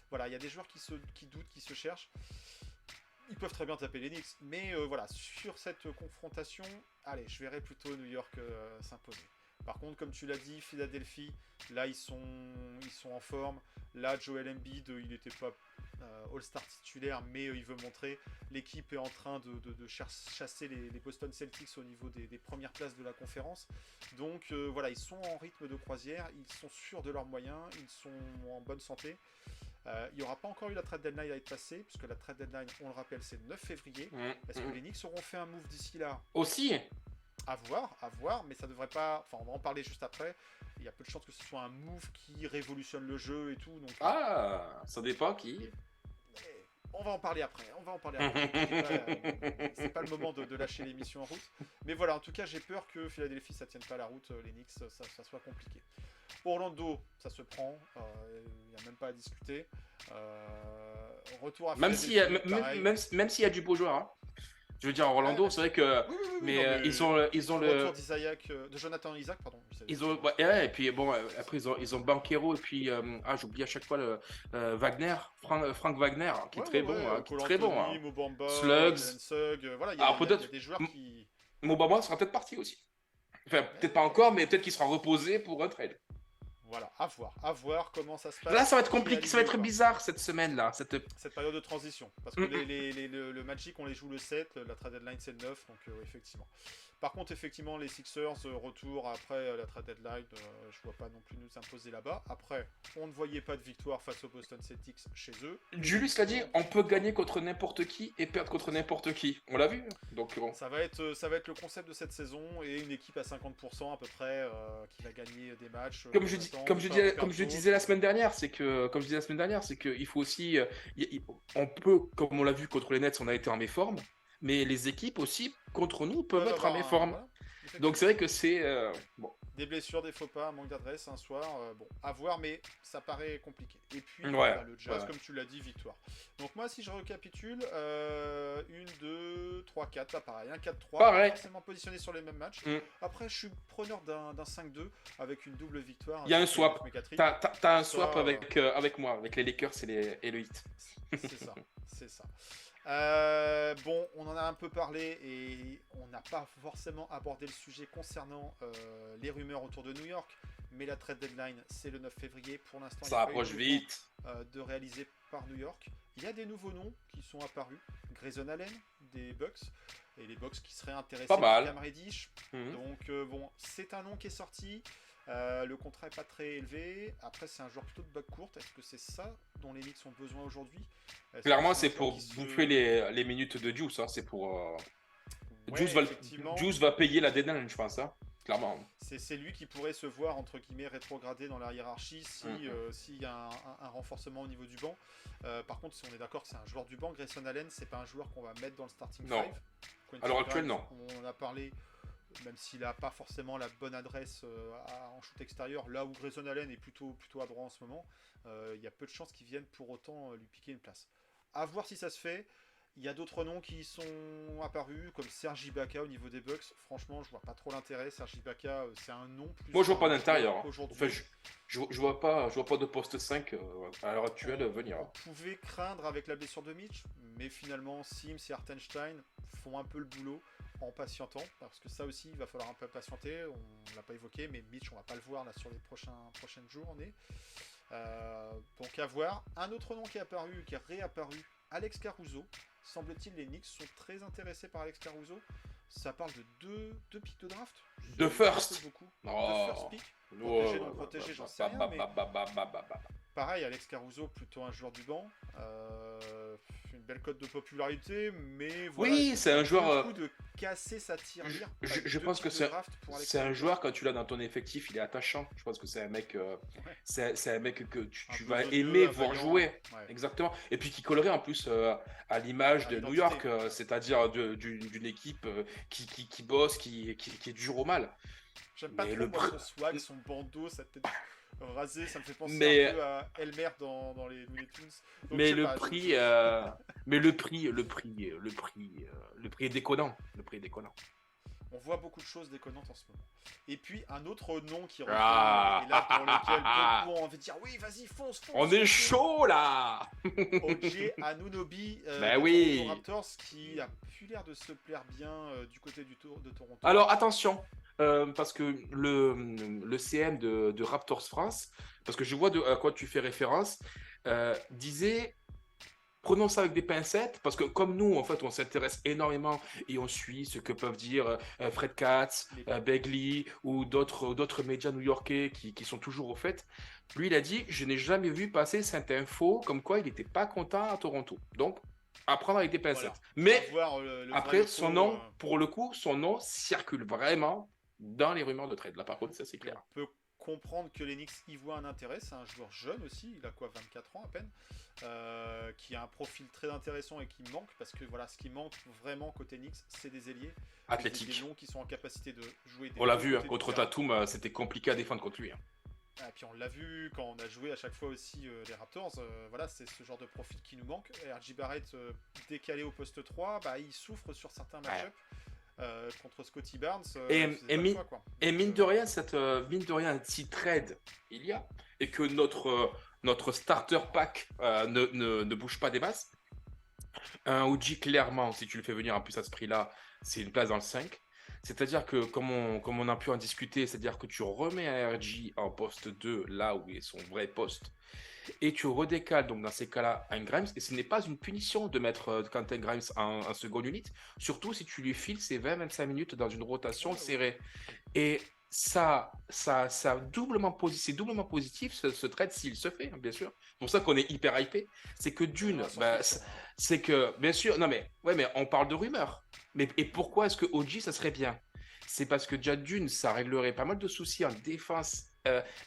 Voilà, il y a des joueurs qui doutent, qui se cherchent. Ils peuvent très bien taper les Knicks, mais voilà, sur cette confrontation, allez, je verrais plutôt New York s'imposer. Par contre, comme tu l'as dit, Philadelphie, là ils sont en forme. Là, Joel Embiid, il n'était pas All-Star titulaire, mais il veut montrer. L'équipe est en train de chasser les Boston Celtics au niveau des premières places de la conférence. Donc voilà, ils sont en rythme de croisière, ils sont sûrs de leurs moyens, ils sont en bonne santé. Il n'y aura pas encore eu la trade deadline à être passée, puisque la trade deadline, on le rappelle, c'est le 9 février. Est-ce que les Knicks auront fait un move d'ici là? Aussi. À voir, mais ça devrait pas. Enfin, on va en parler juste après. Il y a peu de chances que ce soit un move qui révolutionne le jeu et tout. Donc, ça dépend qui. on va en parler après. C'est pas le moment de lâcher l'émission en route. Mais voilà, en tout cas, j'ai peur que Philadelphie, ça tienne pas la route. Les Knicks, ça soit compliqué. Orlando, ça se prend. Il n'y a même pas à discuter. Retour à Même s'il y a du beau joueur. Hein. Je veux dire, Orlando, c'est vrai que. Oui, mais ils ont le. Retour de Jonathan Isaac, pardon. Ils ont, et puis bon, après ils ont Banchero et puis j'oublie à chaque fois le Frank Wagner qui est très bon, qui est très bon. Hein. Mobamba, Slugs. Voilà, il y a des joueurs qui. Mobamba sera peut-être parti aussi. Enfin, peut-être pas encore, mais peut-être qu'il sera reposé pour un trade. Voilà, à voir comment ça se passe. Là, ça va être compliqué, ça va être bizarre cette semaine-là. Cette période de transition. Parce que le Magic, on les joue le 7, la trade deadline c'est le 9, donc effectivement. Par contre, effectivement, les Sixers, retour après la trade deadline, je vois pas non plus nous imposer là-bas. Après, on ne voyait pas de victoire face aux Boston Celtics chez eux. Julius l'a dit, on peut gagner contre n'importe qui et perdre contre n'importe qui. On l'a vu. Donc bon. Ça va être le concept de cette saison et une équipe à 50% à peu près qui va gagner des matchs. Comme je disais la semaine dernière, c'est que il faut aussi, on peut, comme on l'a vu contre les Nets, on a été en méforme. Mais les équipes aussi, contre nous, peuvent être en méforme. Voilà. Donc c'est vrai que c'est... bon. Des blessures, des faux pas, un manque d'adresse un soir, bon, à voir, mais ça paraît compliqué. Et puis, le Jazz, comme tu l'as dit, victoire. Donc moi, si je récapitule, 1, 2, 3, 4, pas pareil, un 4-3, pas forcément positionné sur les mêmes matchs. Après, je suis preneur d'un 5-2 avec une double victoire. Il y a un swap. T'as un swap avec moi, avec les Lakers et le Heat. C'est ça. Bon, on en a un peu parlé et on n'a pas forcément abordé le sujet concernant les rumeurs autour de New York, mais la trade deadline c'est le 9 février. Pour l'instant, ça approche vite de réaliser par New York. Il y a des nouveaux noms qui sont apparus. Grayson Allen des Bucks et les Bucks qui seraient intéressés par Cam Reddish. Donc bon, c'est un nom qui est sorti. Le contrat est pas très élevé. Après, c'est un joueur plutôt de bague courte. Est-ce que c'est ça dont les Knicks ont besoin aujourd'hui? Clairement, c'est pour bouffer les minutes de Juice. Hein. C'est pour. Juice va payer la deadline, je pense. Hein. Clairement. C'est lui qui pourrait se voir, entre guillemets, rétrogradé dans la hiérarchie s'il y a un renforcement au niveau du banc. Par contre, si on est d'accord que c'est un joueur du banc, Grayson Allen, c'est pas un joueur qu'on va mettre dans le starting five. À l'heure actuelle, non. On en a parlé. Même s'il n'a pas forcément la bonne adresse en shoot extérieur, là où Grayson Allen est plutôt adroit en ce moment, il y a peu de chances qu'il vienne pour autant lui piquer une place. À voir si ça se fait. Il y a d'autres noms qui sont apparus, comme Serge Ibaka au niveau des Bucks. Franchement, je vois pas trop l'intérêt. Serge Ibaka, c'est un nom plus. Moi, je vois pas d'intérieur. Enfin, je vois pas de poste 5 à l'heure actuelle venir. On pouvait craindre avec la blessure de Mitch, mais finalement, Sims et Hartenstein font un peu le boulot en patientant, parce que ça aussi, il va falloir un peu patienter. On l'a pas évoqué, mais Mitch, on va pas le voir là sur les prochaines journées. Donc à voir. Un autre nom qui est apparu, qui est réapparu, Alex Caruso. Semble-t-il, les Knicks sont très intéressés par Alex Caruso. Ça parle de deux pics de draft. De first. Beaucoup. De first pick. Protégé, non protégé, j'en sais rien. Mais... Pareil, Alex Caruso, plutôt un joueur du banc. Une belle cote de popularité, mais voilà. Oui, c'est un joueur. Beaucoup de casser sa tirelire. Je pense que c'est un joueur, quand tu l'as dans ton effectif, il est attachant. Je pense que c'est un mec, c'est un mec que tu vas aimer voir jouer. Ouais. Exactement. Et puis qui collerait en plus à l'image de New York, c'est-à-dire d'une équipe qui bosse, qui est dure au mal. J'aime pas trop son swag, son bandeau, sa tête rasée, ça me fait penser un peu à Elmer dans les Looney Tunes. Mais le prix est déconnant. Le prix est déconnant. On voit beaucoup de choses déconnantes en ce moment. Et puis, un autre nom qui revient, Ah. et là, pour lequel beaucoup ont envie de dire, oui, vas-y, fonce, fonce. On est fonce. chaud là. OJ Anunoby Ben des oui. Toronto Raptors, qui a plus l'air de se plaire bien du côté de Toronto. Alors attention, parce que le CM de Raptors France, parce que je vois à quoi tu fais référence, disait prenons ça avec des pincettes, parce que comme nous, en fait, on s'intéresse énormément et on suit ce que peuvent dire Fred Katz, Begley ou d'autres médias new-yorkais qui sont toujours au fait. Lui, il a dit, je n'ai jamais vu passer cette info comme quoi il n'était pas content à Toronto. Donc, à prendre avec des pincettes. Voilà. Mais Voir, le après, vrai son faux, nom, pour le coup, son nom circule vraiment dans les rumeurs de trade. Là, par contre, ça, c'est et clair. on peut comprendre que les Knicks y voient un intérêt. C'est un joueur jeune aussi, il a quoi, 24 ans à peine, qui a un profil très intéressant et qui manque, parce que voilà, ce qui manque vraiment côté Knicks, c'est des ailiers. Athlétique. Des longs qui sont en capacité de jouer des On l'a deux vu, côtés du contre terrain. Tatum, c'était compliqué à défendre contre lui. Et puis on l'a vu quand on a joué à chaque fois aussi les Raptors, voilà, c'est ce genre de profil qui nous manque. Et RJ Barrett, décalé au poste 3, bah, il souffre sur certains match-ups. Contre Scotty Barnes, et mine de rien, si trade il y a, et que notre starter pack ne bouge pas des masses, un OG, clairement, si tu le fais venir en plus à ce prix-là, c'est une place dans le 5. C'est-à-dire que, comme on a pu en discuter, c'est-à-dire que tu remets un RJ en poste 2, là où est son vrai poste, et tu redécales donc dans ces cas-là un Grimes, et ce n'est pas une punition de mettre Quentin Grimes en second unit, surtout si tu lui files ces 20-25 minutes dans une rotation serrée. Et c'est doublement positif ce trade s'il se fait, hein, bien sûr. C'est pour ça qu'on est hyper hypé. C'est que d'une, c'est que, bien sûr, non mais, ouais, mais on parle de rumeurs. Et pourquoi est-ce que OG, ça serait bien? C'est parce que déjà d'une, ça réglerait pas mal de soucis en défense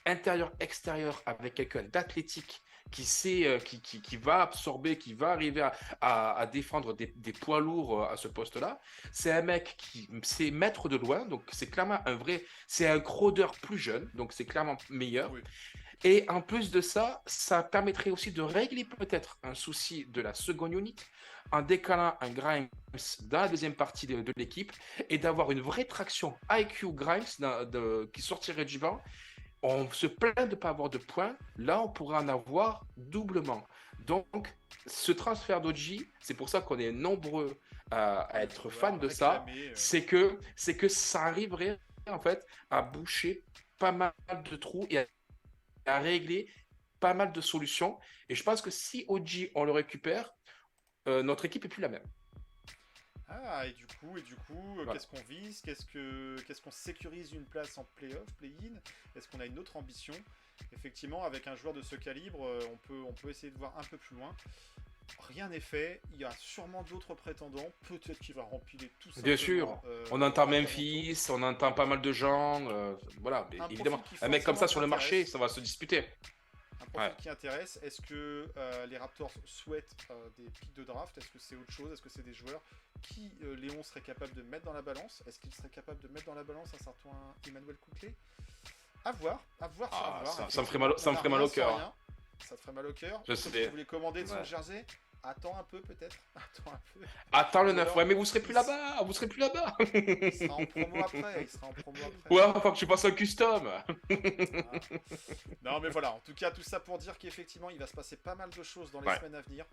intérieur-extérieur avec quelqu'un d'athlétique qui sait, qui va absorber, qui va arriver à défendre des poids lourds à ce poste-là. C'est un mec qui sait mettre de loin, donc c'est clairement c'est un Crowder plus jeune, donc c'est clairement meilleur. Oui. Et en plus de ça, ça permettrait aussi de régler peut-être un souci de la seconde unit en décalant un Grimes dans la deuxième partie de l'équipe et d'avoir une vraie traction IQ Grimes qui sortirait du banc. On se plaint de ne pas avoir de points. Là, on pourrait en avoir doublement. Donc, ce transfert d'OG, c'est pour ça qu'on est nombreux à être fans de ça. C'est que ça arriverait en fait à boucher pas mal de trous et à régler pas mal de solutions. Et je pense que si OG, on le récupère, notre équipe est plus la même. Ah, et du coup, voilà. Qu'est-ce qu'on vise? Qu'est-ce qu'on sécurise une place en play-off, play-in? Est-ce qu'on a une autre ambition? Effectivement, avec un joueur de ce calibre, on peut essayer de voir un peu plus loin. Rien n'est fait, il y a sûrement d'autres prétendants, peut-être qu'il va remplir tout ça. Bien sûr, on entend Memphis, on entend pas mal de gens, voilà, mais évidemment, un mec comme ça sur le marché, ça va se disputer. Un profil qui intéresse, est-ce que les Raptors souhaitent des pics de draft? Est-ce que c'est autre chose? Est-ce que c'est des joueurs qui Léon serait capable de mettre dans la balance? Est-ce qu'il serait capable de mettre dans la balance un certain Emmanuel Quickley? À voir. Ça me ferait mal au cœur. Ça te ferait mal au cœur? Je sais. Si tu voulais commander de son jersey? Attends un peu peut-être. Attends le 9, ouais, mais vous serez plus là-bas. Il sera en promo après. Ouais, enfin que tu passes un custom. Non mais voilà, en tout cas tout ça pour dire qu'effectivement il va se passer pas mal de choses dans les semaines à venir.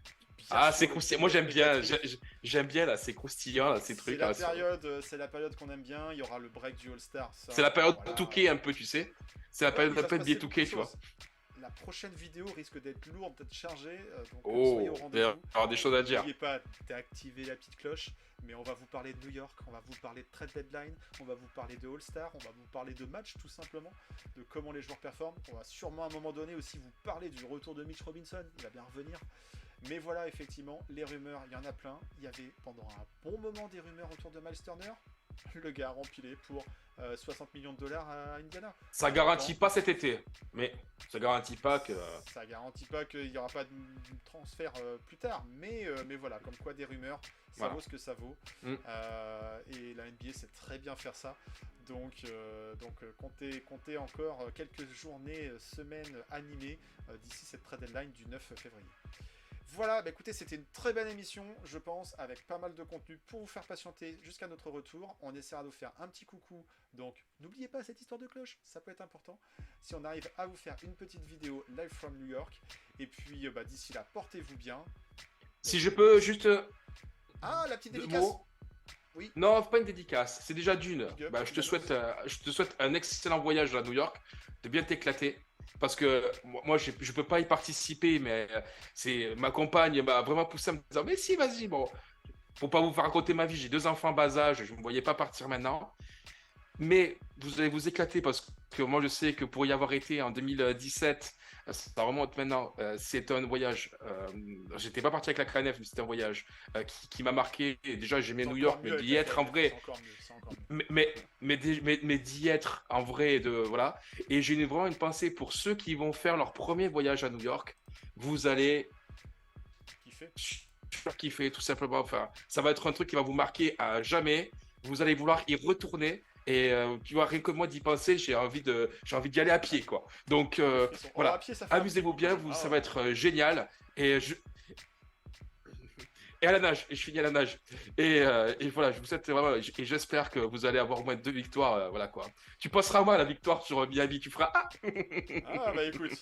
C'est croustillant. Moi j'aime bien là, c'est croustillant là, ces trucs. C'est la période qu'on aime bien. Il y aura le break du All-Star. C'est la période touquet un peu, tu sais. C'est la période un peu de biais touquet, tu vois. La prochaine vidéo risque d'être lourde, d'être chargée, donc soyez au rendez-vous. Il va y avoir des choses à dire. N'oubliez pas d'activer la petite cloche, mais on va vous parler de New York, on va vous parler de trade deadline, on va vous parler de All-Star, on va vous parler de match tout simplement, de comment les joueurs performent. On va sûrement à un moment donné aussi vous parler du retour de Mitch Robinson, il va bien revenir. Mais voilà, effectivement, les rumeurs, il y en a plein. Il y avait pendant un bon moment des rumeurs autour de Miles Turner. Le gars a rempilé pour 60 millions de dollars à Indiana. Ça garantit pas cet été, mais ça garantit pas que... Ça garantit pas qu'il n'y aura pas de transfert plus tard, mais voilà, comme quoi des rumeurs, ça vaut ce que ça vaut. Et la NBA sait très bien faire ça. Donc comptez encore quelques journées, semaines animées d'ici cette trade deadline du 9 février. Voilà, bah écoutez, c'était une très belle émission, je pense, avec pas mal de contenu pour vous faire patienter jusqu'à notre retour. On essaiera de vous faire un petit coucou, donc n'oubliez pas cette histoire de cloche, ça peut être important. Si on arrive à vous faire une petite vidéo live from New York, et puis bah, d'ici là, portez-vous bien. Si je peux juste Ah, la petite deux dédicace. mots. Oui. Non, pas une dédicace. C'est déjà d'une. Big up, Bah, évidemment. je te souhaite un excellent voyage à New York, de bien t'éclater. Parce que moi, je peux pas y participer, mais c'est ma compagne m'a vraiment poussé à me dire, mais si, vas-y, bon. Pour pas vous faire raconter ma vie, j'ai 2 enfants bas âge, je ne me voyais pas partir maintenant. Mais vous allez vous éclater parce que moi, je sais que pour y avoir été en 2017, ça remonte maintenant, c'est un voyage. J'étais pas parti avec la CANF, mais c'était un voyage qui m'a marqué. Et déjà, j'aimais C'est New encore York, mais mieux avec d'y la être en KNF, c'est vrai, encore mieux, c'est encore mieux. mais d'y être en vrai, voilà. Et j'ai vraiment une pensée pour ceux qui vont faire leur premier voyage à New York. Vous allez Kiffé. kiffer, tout simplement. Enfin, ça va être un truc qui va vous marquer à jamais. Vous allez vouloir y retourner. Et tu vois, rien que moi d'y penser, j'ai envie d'y aller à pied, quoi. Donc Des frissons. Oh, à voilà, pied, ça fait un petit amusez-vous bout, quand bien, même. ça Ah va ouais. être génial. Et à la nage, et je finis à la nage. Et voilà, je vous souhaite vraiment, et j'espère que vous allez avoir au moins 2 victoires, voilà quoi. Tu passeras moi à la victoire sur Miami, tu feras ah. Ah bah écoute,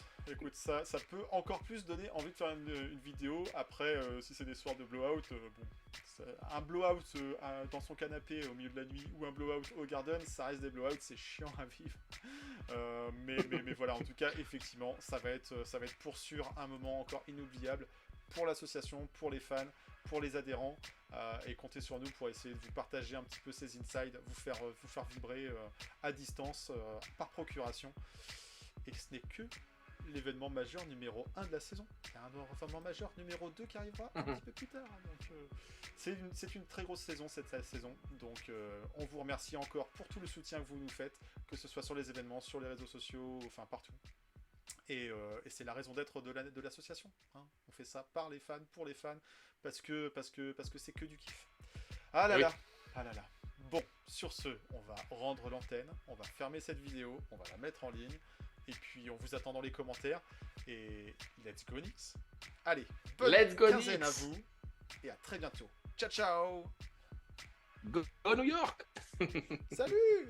ça peut encore plus donner envie de faire une vidéo. Après, si c'est des soirs de blowout, bon, un blowout dans son canapé au milieu de la nuit ou un blowout au garden, ça reste des blowouts, c'est chiant à vivre. Mais voilà, en tout cas, effectivement, ça va être pour sûr un moment encore inoubliable pour l'association, pour les fans, pour les adhérents, et comptez sur nous pour essayer de vous partager un petit peu ces insides, vous faire vibrer à distance, par procuration. Et ce n'est que l'événement majeur numéro 1 de la saison. Il y a un événement majeur numéro 2 qui arrivera un petit peu plus tard. Donc c'est une très grosse saison cette saison. Donc on vous remercie encore pour tout le soutien que vous nous faites, que ce soit sur les événements, sur les réseaux sociaux, enfin partout. Et c'est la raison d'être de l'association. Hein. On fait ça par les fans, pour les fans, parce que c'est que du kiff. Ah là Oui. là, ah là là. Bon, sur ce, on va rendre l'antenne, on va fermer cette vidéo, on va la mettre en ligne, et puis on vous attend dans les commentaires. Et let's go Nix. Allez, bonne Let's go quinzaine à Knicks. vous, et à très bientôt. Ciao ciao. Go New York. Salut.